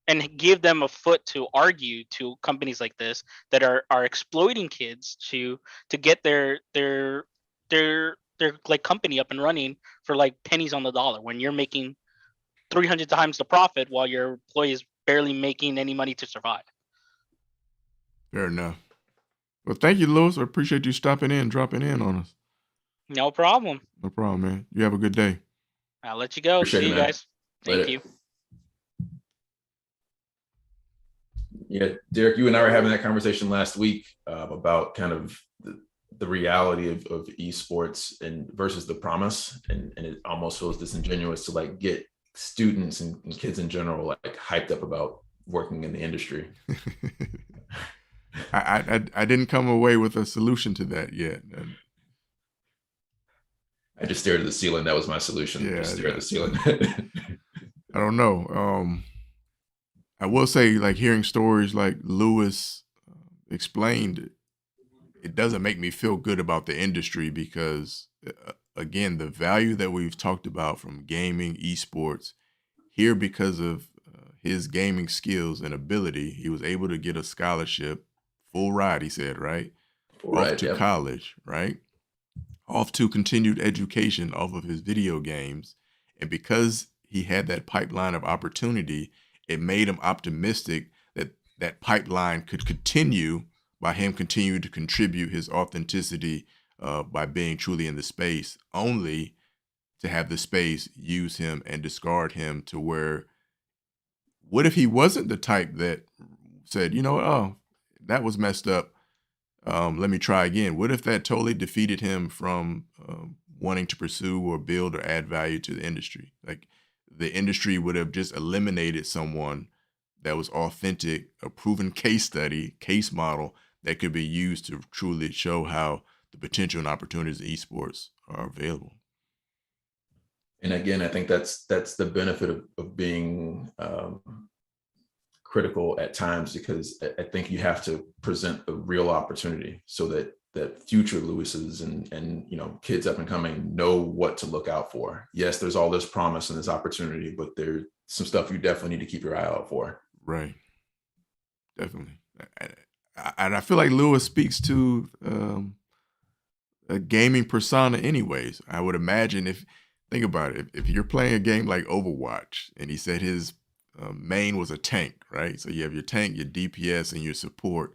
and give them a foot to argue to companies like this that are exploiting kids to get their like company up and running for like pennies on the dollar, when you're making 300 times the profit while your employee is barely making any money to survive. Fair enough. Well, thank you, Lewis. I appreciate you stopping in, dropping in on us. No problem. No problem, man. You have a good day. I'll let you go. Appreciate See it, you man. guys. Thank Later. you. Yeah, Derek, you and I were having that conversation last week about kind of the reality of esports and versus the promise, and it almost feels disingenuous to like get students and kids in general like hyped up about working in the industry. I didn't come away with a solution to that yet. I just stared at the ceiling. That was my solution. Yeah, Just stare at the ceiling. I don't know. I will say, like, hearing stories like Lewis explained, it doesn't make me feel good about the industry because, again, the value that we've talked about from gaming, esports, here because of his gaming skills and ability, he was able to get a scholarship, full ride, he said, right? Off to college, right? Off to continued education off of his video games. And because he had that pipeline of opportunity, it made him optimistic that that pipeline could continue by him continuing to contribute his authenticity by being truly in the space, only to have the space use him and discard him to where, what if he wasn't the type that said, you know, oh, that was messed up. Let me try again. What if that totally defeated him from wanting to pursue or build or add value to the industry? Like, the industry would have just eliminated someone that was authentic, a proven case study, case model that could be used to truly show how the potential and opportunities in esports are available. And again, I think that's the benefit of being critical at times, because I think you have to present a real opportunity so that future Lewises and you know, kids up and coming know what to look out for. Yes, there's all this promise and this opportunity, but there's some stuff you definitely need to keep your eye out for. Right. Definitely. And I feel like Lewis speaks to a gaming persona anyways. I would imagine, think about it, if you're playing a game like Overwatch, and he said his main was a tank, right? So you have your tank, your DPS, and your support.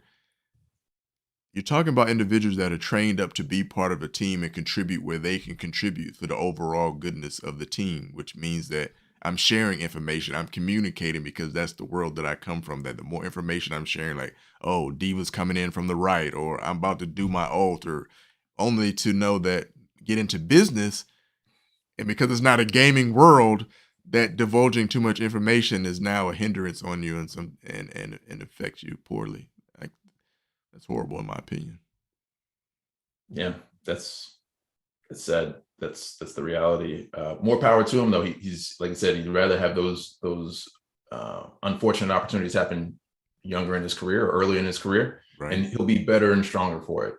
You're talking about individuals that are trained up to be part of a team and contribute where they can contribute to the overall goodness of the team, which means that I'm sharing information, I'm communicating, because that's the world that I come from, that the more information I'm sharing, like, oh, D.Va's coming in from the right, or I'm about to do my ult, or only to know that get into business. And because it's not a gaming world, that divulging too much information is now a hindrance on you and affects you poorly. That's horrible in my opinion. Yeah, that's sad. That's the reality. More power to him, though. He's, like I said, he'd rather have those unfortunate opportunities happen younger in his career or early in his career, right. And he'll be better and stronger for it.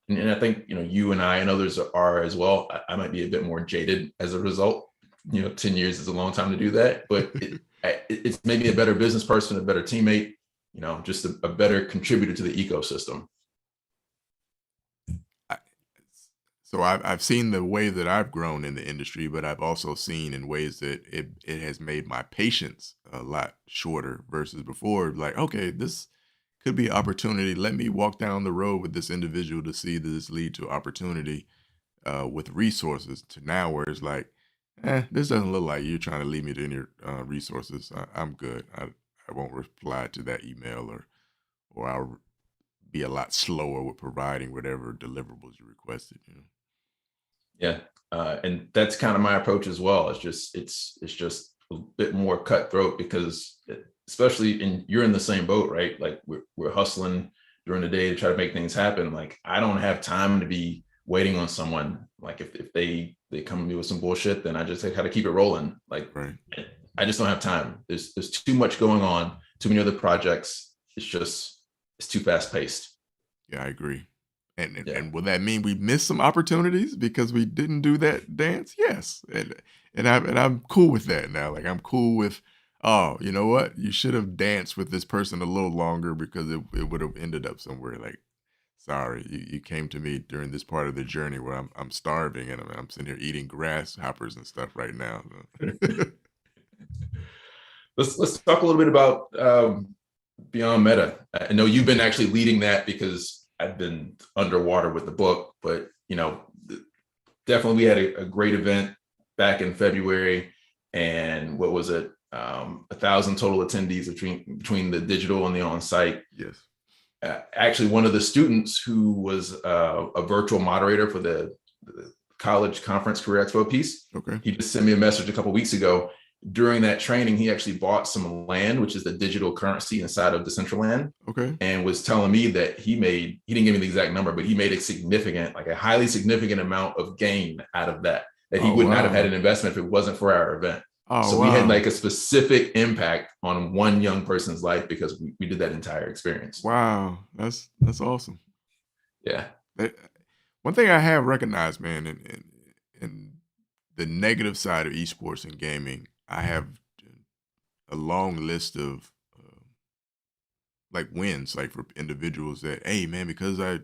And I think, you know, you and I and others are as well. I might be a bit more jaded as a result. You know, 10 years is a long time to do that, but it's maybe a better business person, a better teammate, you know, just a better contributor to the ecosystem. So I've seen the way that I've grown in the industry, but I've also seen in ways that it has made my patience a lot shorter versus before. Like, okay, this could be an opportunity. Let me walk down the road with this individual to see this lead to opportunity with resources, to now where it's like, This doesn't look like you're trying to lead me to any resources. I'm good. I won't reply to that email, or I'll be a lot slower with providing whatever deliverables you requested. Yeah, and that's kind of my approach as well. It's just a bit more cutthroat because especially you're in the same boat, right? Like we're hustling during the day to try to make things happen. Like I don't have time to be waiting on someone. Like if they come to me with some bullshit, then I just like, how to keep it rolling. Like Right. I just don't have time. There's too much going on, too many other projects. It's too fast paced. Yeah, I agree. And Yeah. and will that mean we missed some opportunities because we didn't do that dance? Yes. And I'm cool with that now. Like I'm cool with, oh, you know what? You should have danced with this person a little longer because it would have ended up somewhere. Like, sorry, you came to me during this part of the journey where I'm starving and I'm sitting here eating grasshoppers and stuff right now. Let's talk a little bit about Beyond Meta. I know you've been actually leading that because I've been underwater with the book, but definitely we had a great event back in February, and what was it? 1,000 total attendees between the digital and the on-site. Yes. Actually, one of the students who was a virtual moderator for the college conference career expo piece, Okay. he just sent me a message a couple of weeks ago. During that training, he actually bought some land, which is the digital currency inside of Decentraland, Okay. and was telling me that he didn't give me the exact number, but he made a highly significant amount of gain out of that he Oh, would not have had wow. an investment if it wasn't for our event. Oh, So we had wow. like a specific impact on one young person's life because we did that entire experience. Wow. That's awesome. Yeah. That- One thing I have recognized, man, in the negative side of esports and gaming, I have a long list of like wins, like for individuals that, hey, man, because I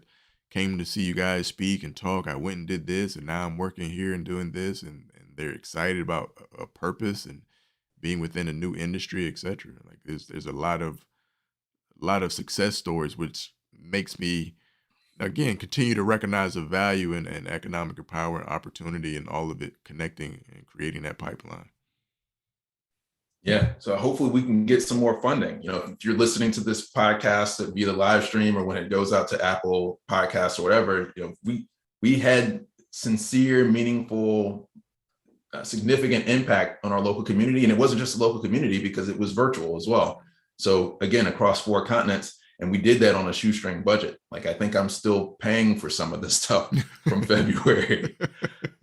came to see you guys speak and talk, I went and did this, and now I'm working here and doing this, and they're excited about a purpose and being within a new industry, etc. Like there's a lot of success stories, which makes me again continue to recognize the value and economic power and opportunity and all of it connecting and creating that pipeline. Yeah. So hopefully we can get some more funding. If you're listening to this podcast via the live stream or when it goes out to Apple Podcasts or whatever, we had sincere, meaningful, significant impact on our local community. And it wasn't just a local community because it was virtual as well. So again, across 4 continents, and we did that on a shoestring budget. Like I think I'm still paying for some of this stuff from February.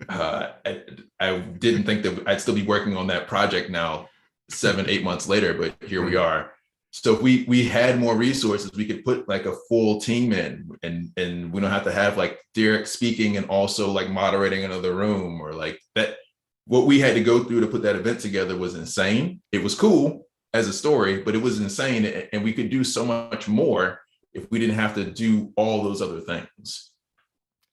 I didn't think that I'd still be working on that project now 7-8 months later, but here we are. So if we had more resources, we could put like a full team in, and we don't have to have like Derek speaking and also like moderating another room or like that. What we had to go through to put that event together was insane. It was cool as a story, but it was insane, and we could do so much more if we didn't have to do all those other things.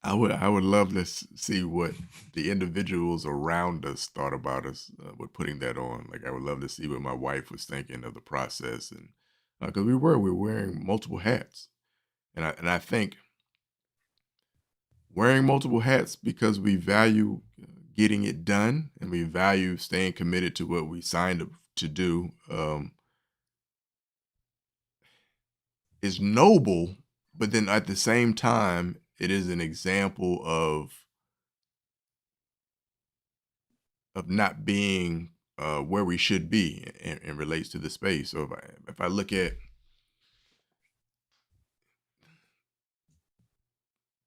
I would love to see what the individuals around us thought about us with putting that on. Like I would love to see what my wife was thinking of the process, and because we were wearing multiple hats, and I think wearing multiple hats because we value getting it done and we value staying committed to what we signed up to do is noble, but then at the same time, it is an example of not being where we should be and relates to the space. So if I look at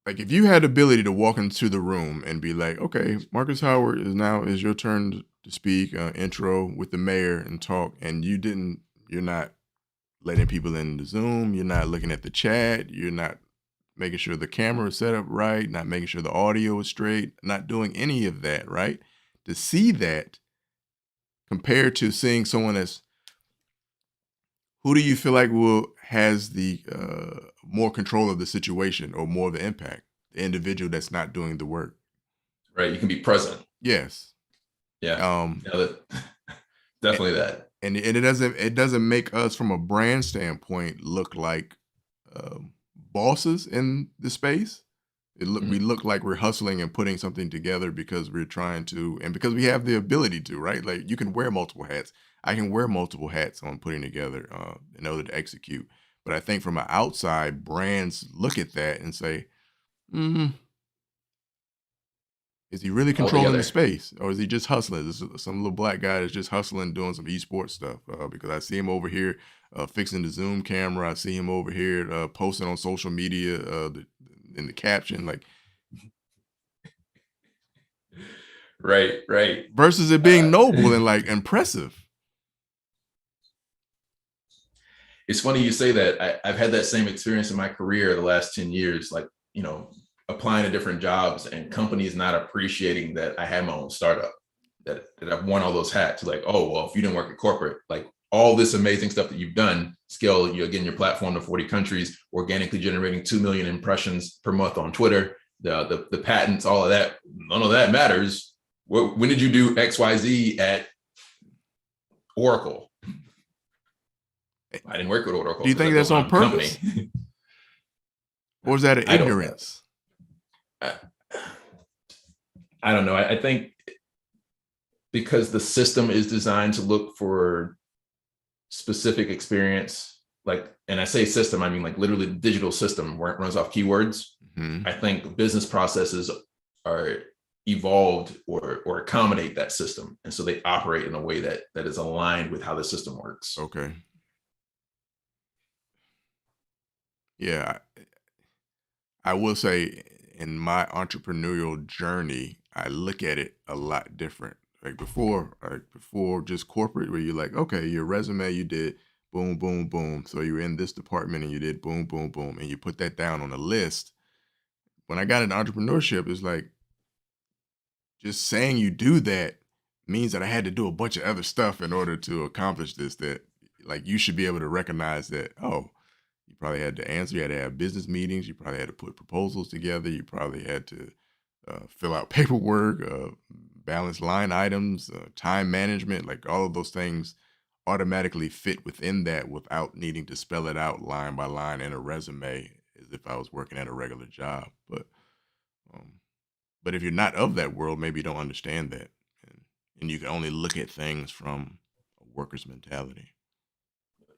like if you had the ability to walk into the room and be like, okay, Marcus Howard is your turn to speak, intro with the mayor and talk, and you're not letting people in the Zoom, you're not looking at the chat, you're not making sure the camera is set up right, not making sure the audio is straight, not doing any of that, right? To see that compared to seeing someone that's who do you feel like has the more control of the situation or more of the impact? The individual that's not doing the work. Right. You can be present. Yes. Yeah. Definitely that. And it doesn't make us from a brand standpoint look like bosses in the space, We look like we're hustling and putting something together because we're trying to, and because we have the ability to, right? Like you can wear multiple hats. I can wear multiple hats on putting together in order to execute. But I think from an outside, brands look at that and say, mm, is he really controlling the Altogether. space, or is he just hustling? This is some little black guy that's just hustling, doing some esports stuff. Because I see him over here fixing the Zoom camera. I see him over here posting on social media in the caption, like Right. versus it being noble and like impressive. It's funny you say that. I've had that same experience in my career the last 10 years, like, applying to different jobs and companies not appreciating that I had my own startup, that I've worn all those hats. Like, oh, well, if you didn't work at corporate, like all this amazing stuff that you've done, scale your platform to 40 countries, organically generating 2 million impressions per month on Twitter, the patents, all of that, none of that matters. When did you do XYZ at Oracle? I didn't work with Oracle. Do you think that's on purpose? Or is that an ignorance? I don't know. I think because the system is designed to look for specific experience, like, and I say system, I mean like literally the digital system where it runs off keywords. I think business processes are evolved or accommodate that system. And so they operate in a way that is aligned with how the system works. Okay. Yeah. I will say in my entrepreneurial journey, I look at it a lot different. Like before just corporate, where you're like, okay, your resume, you did boom, boom, boom. So you're in this department and you did boom, boom, boom. And you put that down on a list. When I got into entrepreneurship, it's like just saying you do that means that I had to do a bunch of other stuff in order to accomplish this, that like you should be able to recognize that, oh, you probably had to answer, you had to have business meetings, you probably had to put proposals together, you probably had to fill out paperwork, balance line items, time management, like all of those things automatically fit within that without needing to spell it out line by line in a resume as if I was working at a regular job. But if you're not of that world, maybe you don't understand that. And you can only look at things from a worker's mentality.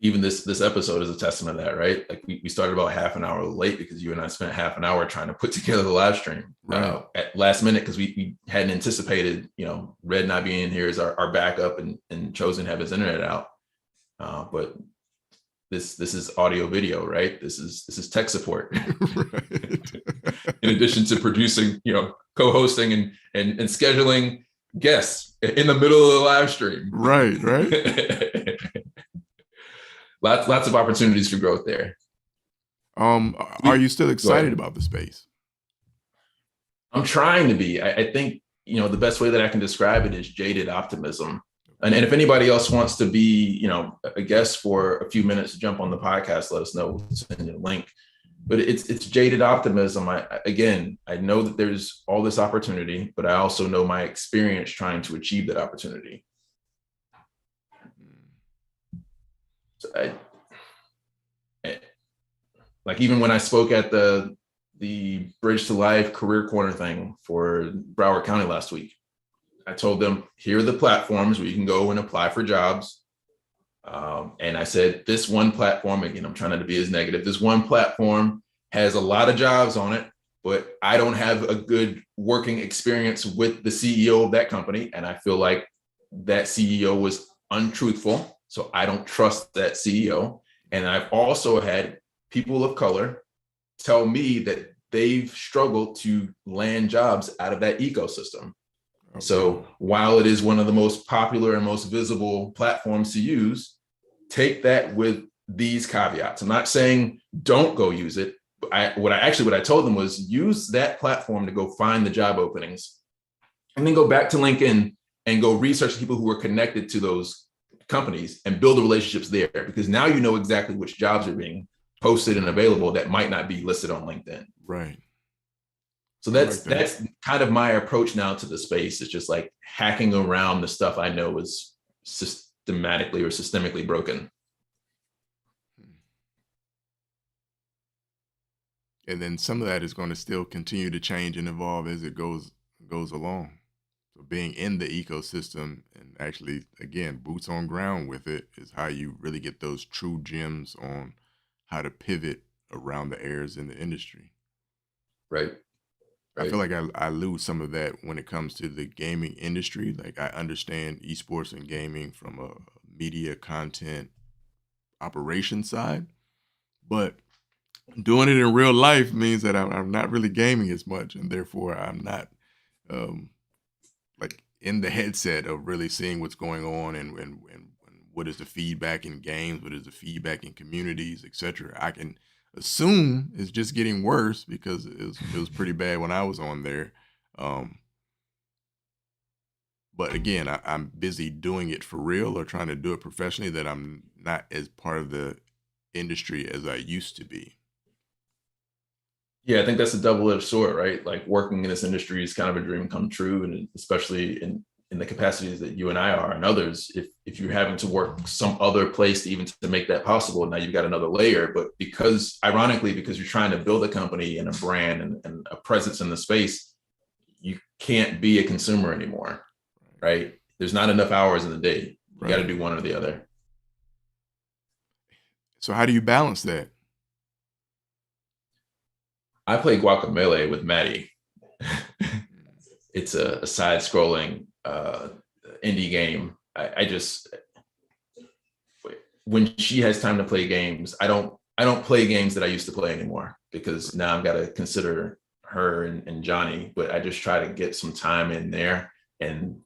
Even this episode is a testament to that, right? Like we started about half an hour late because you and I spent half an hour trying to put together the live stream at last minute because we hadn't anticipated, Red not being here as our backup and Chosen have his internet out. But this is audio video, right? This is tech support. In addition to producing, co-hosting and scheduling guests in the middle of the live stream. Right. Lots of opportunities for growth there. Are you still excited about the space? I'm trying to be. I think, the best way that I can describe it is jaded optimism. And if anybody else wants to be, a guest for a few minutes to jump on the podcast, let us know. We'll send you a link. But it's jaded optimism. I know that there's all this opportunity, but I also know my experience trying to achieve that opportunity. So like even when I spoke at the Bridge to Life Career Corner thing for Broward County last week, I told them, here are the platforms where you can go and apply for jobs. And I said, this one platform, again, I'm trying not to be as negative, this one platform has a lot of jobs on it, but I don't have a good working experience with the CEO of that company. And I feel like that CEO was untruthful. So I don't trust that CEO. And I've also had people of color tell me that they've struggled to land jobs out of that ecosystem. Okay. So while it is one of the most popular and most visible platforms to use, take that with these caveats. I'm not saying don't go use it. What I told them was use that platform to go find the job openings and then go back to LinkedIn and go research people who are connected to those companies and build the relationships there, because now you know exactly which jobs are being posted and available that might not be listed on LinkedIn. Right. So that's kind of my approach now to the space. It's just like hacking around the stuff I know is systematically or systemically broken. And then some of that is going to still continue to change and evolve as it goes along. So being in the ecosystem and actually, again, boots on ground with it is how you really get those true gems on how to pivot around the errors in the industry. Right. I feel like I lose some of that when it comes to the gaming industry. Like I understand esports and gaming from a media content operation side, but doing it in real life means that I'm not really gaming as much, and therefore I'm not um, like in the headset of really seeing what's going on and what is the feedback in games, what is the feedback in communities, etc. I can assume it's just getting worse because it was pretty bad when I was on there. Um, but again, I'm busy doing it for real or trying to do it professionally that I'm not as part of the industry as I used to be. Yeah, I think that's a double-edged sword, right? Like working in this industry is kind of a dream come true, and especially in the capacities that you and I are and others, if you're having to work some other place to even to make that possible, now you've got another layer. But because ironically, because you're trying to build a company and a brand and a presence in the space, you can't be a consumer anymore, right? There's not enough hours in the day. You got to Right. do one or the other. So how do you balance that? I play Guacamelee with Maddie. It's a side-scrolling indie game. I just when she has time to play games, I don't play games that I used to play anymore because now I've got to consider her and Johnny. But I just try to get some time in there, and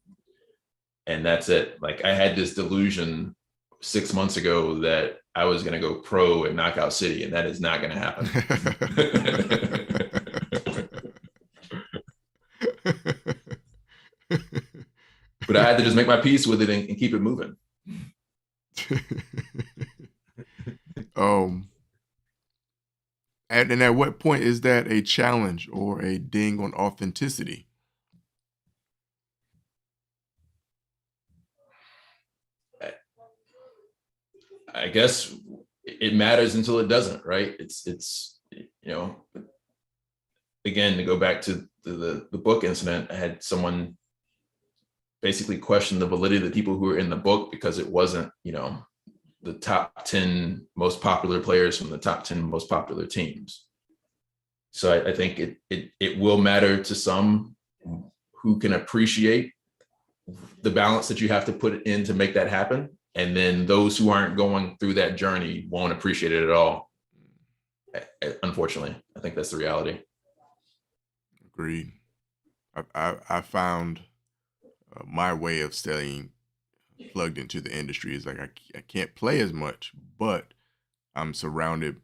that's it. Like I had this delusion 6 months ago that I was going to go pro at Knockout City, and that is not going to happen. But I had to just make my peace with it and keep it moving. And at what point is that a challenge or a ding on authenticity? I guess it matters until it doesn't, right? It's again, to go back to the book incident, I had someone basically question the validity of the people who were in the book because it wasn't, the top 10 most popular players from the top 10 most popular teams. So I think it will matter to some who can appreciate the balance that you have to put in to make that happen. And then those who aren't going through that journey won't appreciate it at all. Unfortunately, I think that's the reality. Agreed. I found my way of staying plugged into the industry is like I can't play as much, but I'm surrounded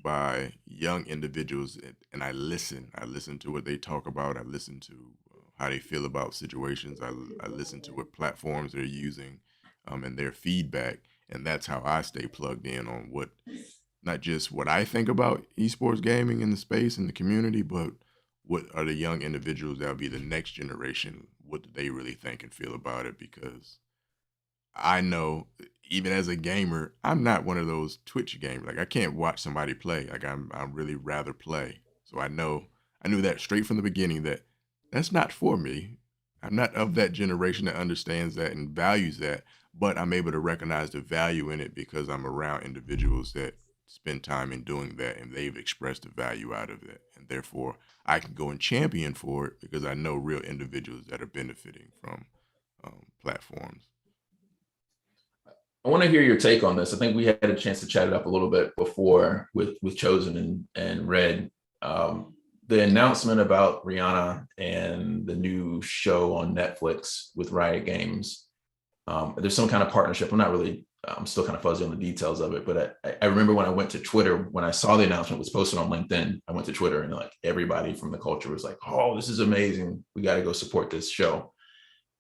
by young individuals and I listen. I listen to what they talk about. I listen to how they feel about situations. I listen to what platforms they're using and their feedback. And that's how I stay plugged in on what, not just what I think about esports gaming in the space and the community, but what are the young individuals that'll be the next generation? What do they really think and feel about it? Because I know, even as a gamer, I'm not one of those Twitch gamers. Like I can't watch somebody play. Like I really rather play. So I knew that straight from the beginning that that's not for me. I'm not of that generation that understands that and values that, but I'm able to recognize the value in it because I'm around individuals that spend time in doing that and they've expressed the value out of it. And therefore I can go and champion for it because I know real individuals that are benefiting from platforms. I want to hear your take on this. I think we had a chance to chat it up a little bit before with Chosen and Red. The announcement about Rihanna and the new show on Netflix with Riot Games. There's some kind of partnership. I'm still kind of fuzzy on the details of it, but I remember when I went to Twitter, when I saw the announcement was posted on LinkedIn, I went to Twitter and like everybody from the culture was like, oh, this is amazing. We got to go support this show.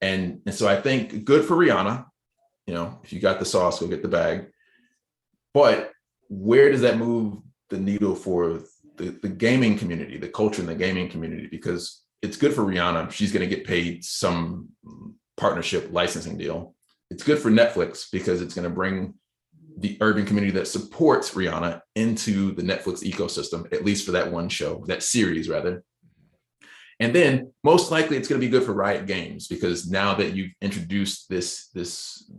And so I think good for Rihanna. If you got the sauce, go get the bag. But where does that move the needle for the gaming community, the culture in the gaming community? Because it's good for Rihanna. She's going to get paid some partnership licensing deal. It's good for Netflix because it's going to bring the urban community that supports Rihanna into the Netflix ecosystem, at least for that one show, that series rather. And then most likely it's going to be good for Riot Games, because now that you've introduced this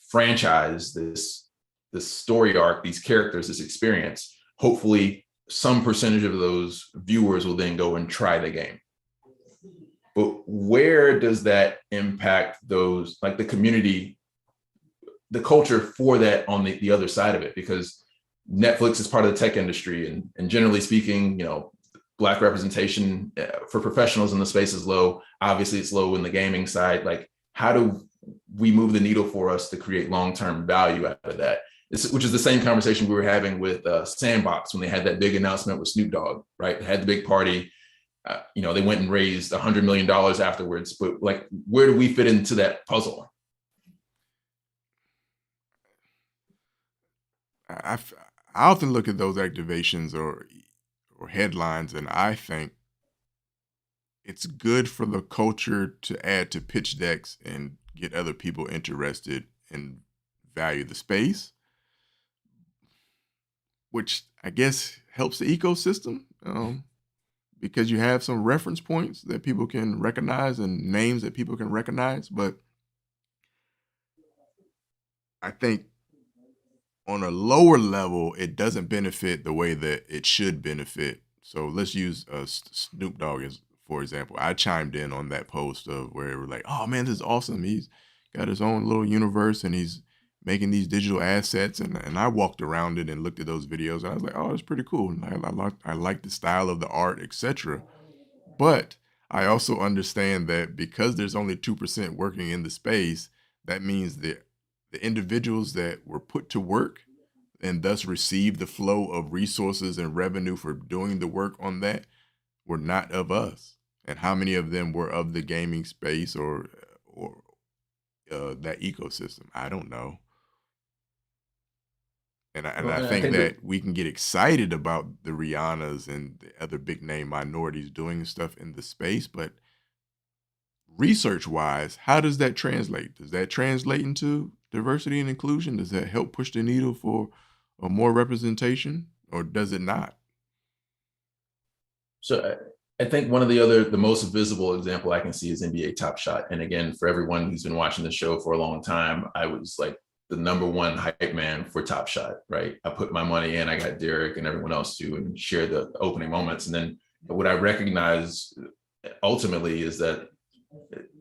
franchise, this story arc, these characters, this experience, hopefully some percentage of those viewers will then go and try the game. But where does that impact those, like the community, the culture for that on the other side of it? Because Netflix is part of the tech industry, and generally speaking, you know, Black representation for professionals in the space is low. Obviously, it's low in the gaming side. Like, how do we move the needle for us to create long-term value out of that? Which is the same conversation we were having with Sandbox when they had that big announcement with Snoop Dogg, right? They had the big party. You know, they went and raised $100 million afterwards. But like, where do we fit into that puzzle? I often look at those activations or headlines, and I think it's good for the culture to add to pitch decks and get other people interested and value the space, which I guess helps the ecosystem, because you have some reference points that people can recognize and names that people can recognize. But I think on a lower level, it doesn't benefit the way that it should benefit. So let's use Snoop Dogg as, for example. I chimed in on that post of where we're like, "Oh man, this is awesome. He's got his own little universe and he's making these digital assets." And I walked around it and looked at those videos, and I was like, "Oh, it's pretty cool. And I like the style of the art, etc." But I also understand that because there's only 2% working in the space, that means that the individuals that were put to work and thus received the flow of resources and revenue for doing the work on that were not of us. And how many of them were of the gaming space or that ecosystem? I don't know. And I think that we can get excited about the Rihannas and the other big name minorities doing stuff in the space, but research wise, how does that translate? Does that translate into diversity and inclusion? Does that help push the needle for more representation, or does it not? So I think one of the most visible example I can see is NBA Top Shot. And again, for everyone who's been watching the show for a long time, I was like the #1 hype man for Top Shot, right? I put my money in, I got Derek and everyone else too, and shared the opening moments. And then what I recognize ultimately is that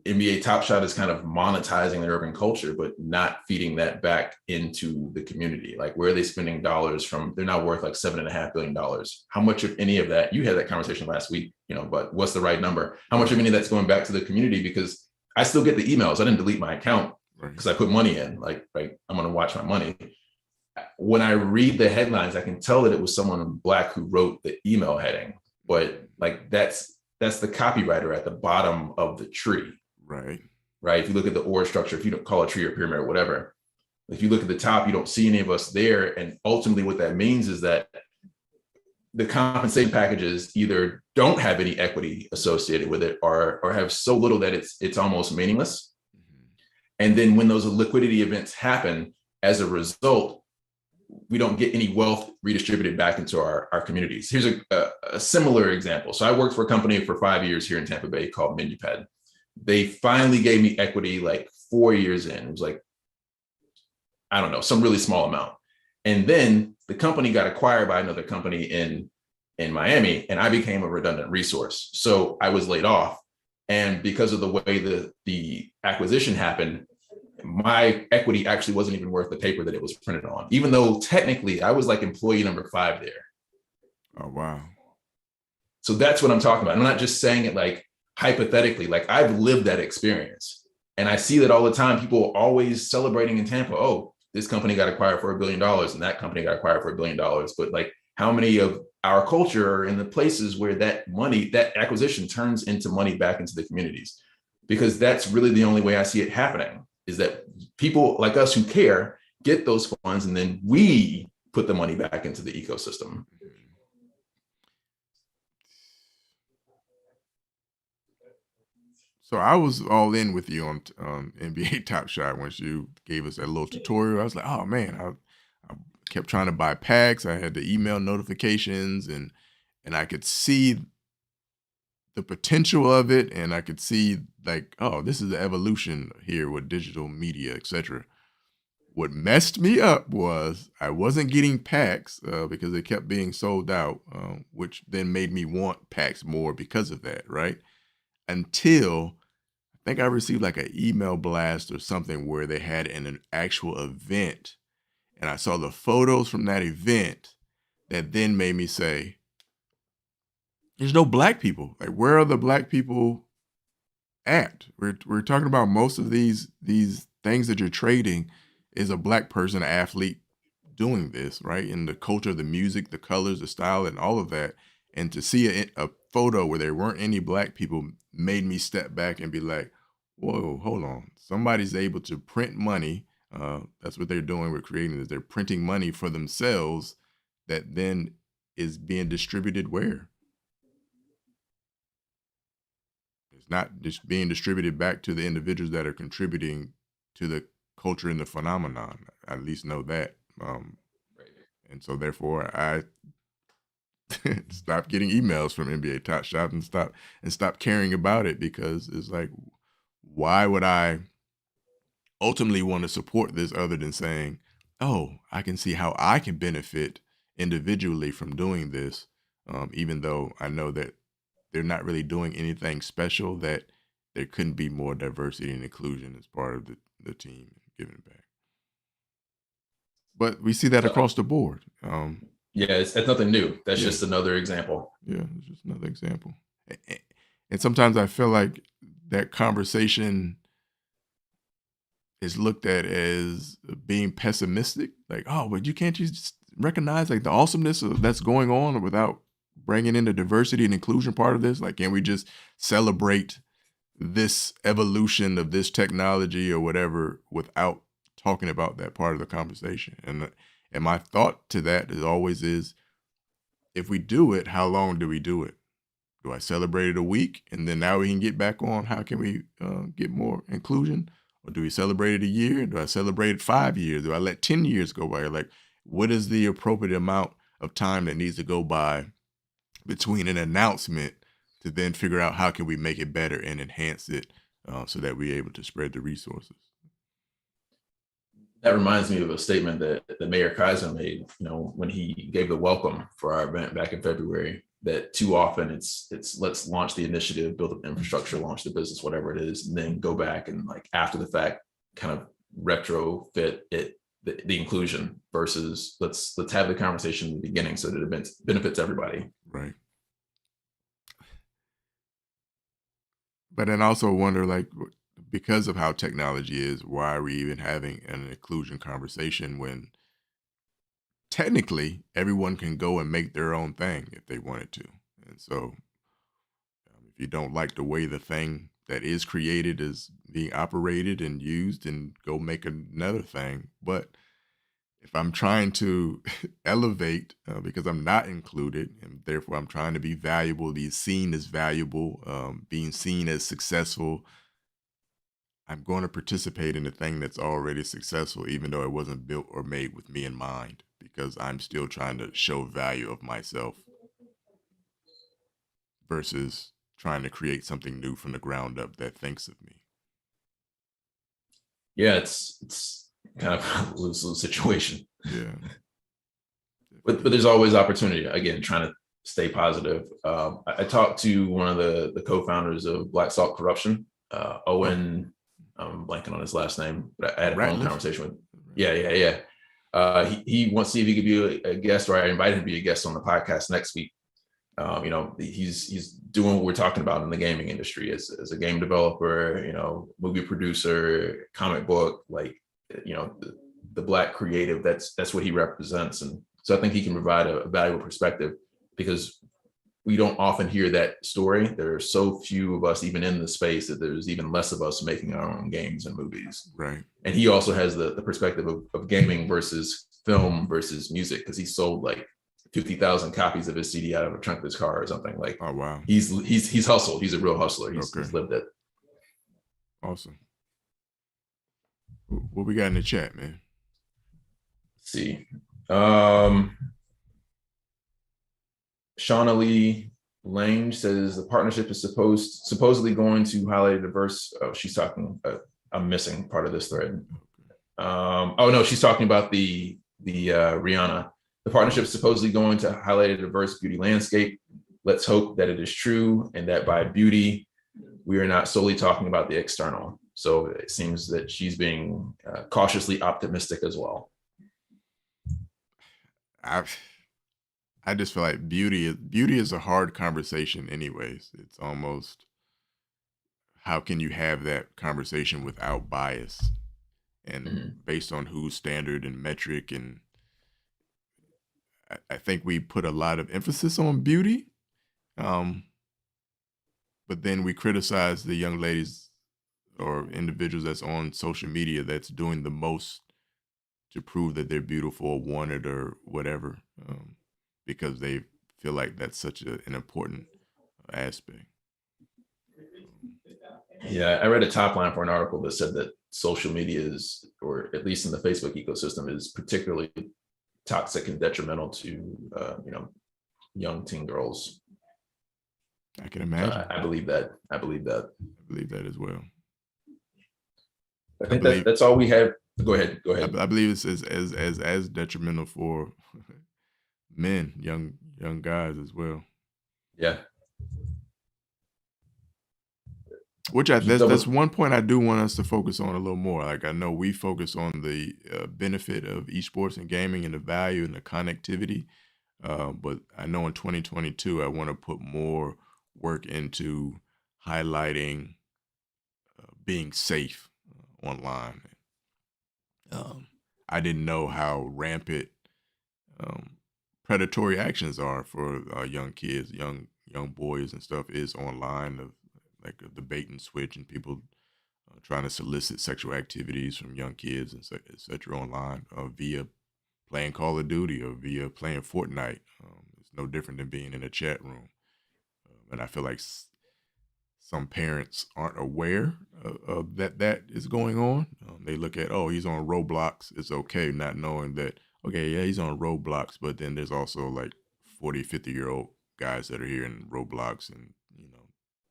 NBA Top Shot is kind of monetizing the urban culture, but not feeding that back into the community. Like, where are they spending dollars from? They're now worth like $7.5 billion. How much of any of that, you had that conversation last week, you know, but what's the right number? How much of any of that's going back to the community? Because I still get the emails. I didn't delete my account because I put money in, like, right, I'm going to watch my money. When I read the headlines, I can tell that it was someone Black who wrote the email heading, but like, that's the copywriter at the bottom of the tree. Right. If you look at the org structure, if you don't call it a tree or pyramid or whatever, if you look at the top, you don't see any of us there. And ultimately what that means is that the compensation packages either don't have any equity associated with it or have so little that it's almost meaningless. And then when those liquidity events happen, as a result, we don't get any wealth redistributed back into our communities. Here's a similar example. So I worked for a company for 5 years here in Tampa Bay called MenuPad. They finally gave me equity like 4 years in. It was like, I don't know, some really small amount. And then the company got acquired by another company in Miami, and I became a redundant resource. So I was laid off. And because of the way the acquisition happened, my equity actually wasn't even worth the paper that it was printed on, even though technically I was like employee number 5 there. Oh, wow. So that's what I'm talking about. I'm not just saying it like hypothetically, like I've lived that experience. And I see that all the time. People are always celebrating in Tampa. Oh, this company got acquired for $1 billion and that company got acquired for $1 billion. But like, how many of our culture are in the places where that money, that acquisition turns into money back into the communities? Because that's really the only way I see it happening, is that people like us who care get those funds and then we put the money back into the ecosystem. So I was all in with you on NBA Top Shot once you gave us that little tutorial. I was like, oh man, I kept trying to buy packs. I had the email notifications, and I could see the potential of it, and I could see like, oh, this is the evolution here with digital media, etc. What messed me up was I wasn't getting packs because they kept being sold out, which then made me want packs more because of that, right? Until I think I received like an email blast or something where they had an actual event, and I saw the photos from that event that then made me say, there's no black people. Like, where are the black people at? We're talking about most of these things that you're trading is a black person, athlete doing this, right? In the culture, the music, the colors, the style, and all of that. And to see a photo where there weren't any black people made me step back and be like, whoa, hold on. Somebody's able to print money. That's what they're doing. We're creating is they're printing money for themselves that then is being distributed where? It's not just being distributed back to the individuals that are contributing to the culture and the phenomenon. I at least know that. And so therefore I stopped getting emails from NBA Top Shot and stop caring about it, because it's like, why would I ultimately want to support this other than saying, oh, I can see how I can benefit individually from doing this, even though I know that they're not really doing anything special, that there couldn't be more diversity and inclusion as part of the team giving it back. But we see that across the board. Yeah, it's nothing new. That's Yeah. just another example. Yeah, it's just another example. And sometimes I feel like that conversation is looked at as being pessimistic. Like, oh, but you can't just recognize like the awesomeness of that's going on without bringing in the diversity and inclusion part of this? Like, can we just celebrate this evolution of this technology or whatever without talking about that part of the conversation? And my thought to that is always is, if we do it, how long do we do it? Do I celebrate it a week and then now we can get back on how can we get more inclusion? Or do we celebrate it a year? Do I celebrate it 5 years? Do I let 10 years go by? Like, what is the appropriate amount of time that needs to go by between an announcement to then figure out how can we make it better and enhance it so that we're able to spread the resources? That reminds me of a statement that Mayor Kaiser made, when he gave the welcome for our event back in February, that too often it's let's launch the initiative, build up infrastructure, launch the business, whatever it is, and then go back and like after the fact kind of retrofit it, the inclusion, versus let's have the conversation in the beginning so that it benefits everybody. Right. But then also wonder, like, because of how technology is, why are we even having an inclusion conversation when technically everyone can go and make their own thing if they wanted to? And so if you don't like the way the thing that is created is being operated and used, and go make another thing. But if I'm trying to elevate because I'm not included, and therefore I'm trying to be valuable, be seen as valuable, being seen as successful, I'm going to participate in the thing that's already successful, even though it wasn't built or made with me in mind, because I'm still trying to show value of myself versus trying to create something new from the ground up that thinks of me. Yeah, it's kind of a lose-lose situation. Yeah. But there's always opportunity. Again, trying to stay positive. I talked to one of the co-founders of Black Salt Corruption, Owen. I'm blanking on his last name, but I had a phone conversation with. Yeah. He wants to see if he could be a guest, or I invited him to be a guest on the podcast next week. He's doing what we're talking about in the gaming industry as a game developer, movie producer, comic book, like, the Black creative. That's what he represents. And so I think he can provide a valuable perspective, because we don't often hear that story. There are so few of us even in the space that there's even less of us making our own games and movies. Right. And he also has the perspective of gaming versus film versus music, because he sold like 50,000 copies of his CD out of a trunk of his car or something. Like, oh wow, he's hustled. He's a real hustler. He's lived it. Awesome. What we got in the chat, man? Let's see. Shauna Lee Lange says the partnership is supposedly going to highlight a diverse. Oh, she's talking. I'm missing part of this thread. Oh no, she's talking about the Rihanna. The partnership is supposedly going to highlight a diverse beauty landscape. Let's hope that it is true, and that by beauty, we are not solely talking about the external. So it seems that she's being cautiously optimistic as well. I just feel like beauty is a hard conversation anyways. It's almost, how can you have that conversation without bias and based on whose standard and metric? And I think we put a lot of emphasis on beauty, but then we criticize the young ladies or individuals that's on social media that's doing the most to prove that they're beautiful or wanted or whatever, because they feel like that's such an important aspect. Yeah, I read a top line for an article that said that social media is, or at least in the Facebook ecosystem, is particularly toxic and detrimental to young teen girls. I can imagine. I believe that. I believe that as well. I think that's all we have. Go ahead. I believe it's as detrimental for men, young guys as well. Yeah. Which that's one point I do want us to focus on a little more. Like, I know we focus on the benefit of esports and gaming and the value and the connectivity, but I know in 2022 I want to put more work into highlighting being safe online. I didn't know how rampant predatory actions are for young kids, young boys and stuff is online, like the bait and switch and people trying to solicit sexual activities from young kids and et cetera online via playing Call of Duty or via playing Fortnite. It's no different than being in a chat room. And I feel like some parents aren't aware of that is going on. They look at, oh, he's on Roblox, it's okay, not knowing that, okay, yeah, he's on Roblox, but then there's also like 40, 50-year-old guys that are here in Roblox and,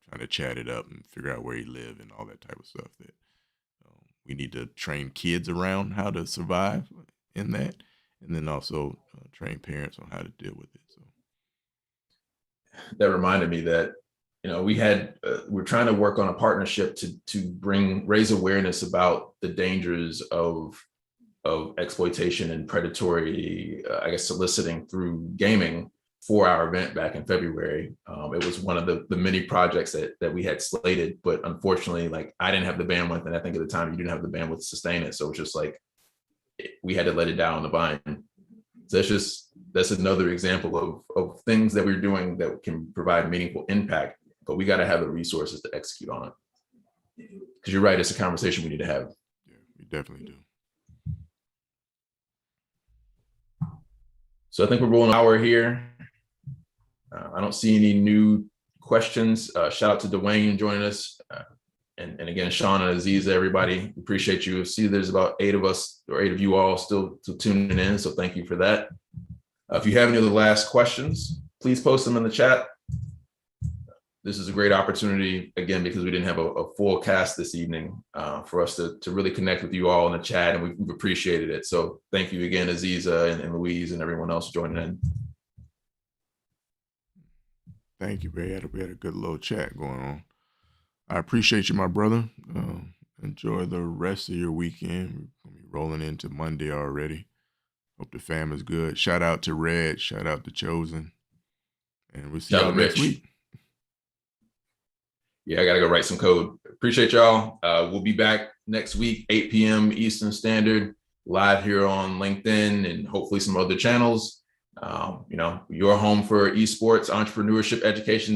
trying to chat it up and figure out where he live and all that type of stuff that we need to train kids around how to survive in that, and then also train parents on how to deal with it. So that reminded me that we're trying to work on a partnership to raise awareness about the dangers of exploitation and predatory, soliciting through gaming for our event back in February. It was one of the many projects that we had slated, but unfortunately, like, I didn't have the bandwidth, and I think at the time you didn't have the bandwidth to sustain it. So it's just like we had to let it down on the vine. So that's another example of things that we're doing that can provide meaningful impact, but we got to have the resources to execute on it. Because you're right, it's a conversation we need to have. Yeah, we definitely do. So I think we're rolling an hour here. I don't see any new questions. Shout out to Dwayne joining us. And again, Sean and Aziza, everybody, appreciate you. See, there's about 8 of us or 8 of you all still tuning in. So thank you for that. If you have any other last questions, please post them in the chat. This is a great opportunity, again, because we didn't have a full cast this evening, for us to really connect with you all in the chat, and we've appreciated it. So thank you again, Aziza and Louise and everyone else joining in. Thank you, Ray. We had a good little chat going on. I appreciate you, my brother. Enjoy the rest of your weekend. We're gonna be rolling into Monday already. Hope the fam is good. Shout out to Red. Shout out to Chosen. And we'll see y'all next week. Yeah, I got to go write some code. Appreciate y'all. We'll be back next week, 8 p.m. Eastern Standard, live here on LinkedIn and hopefully some other channels. Your home for esports, entrepreneurship, education,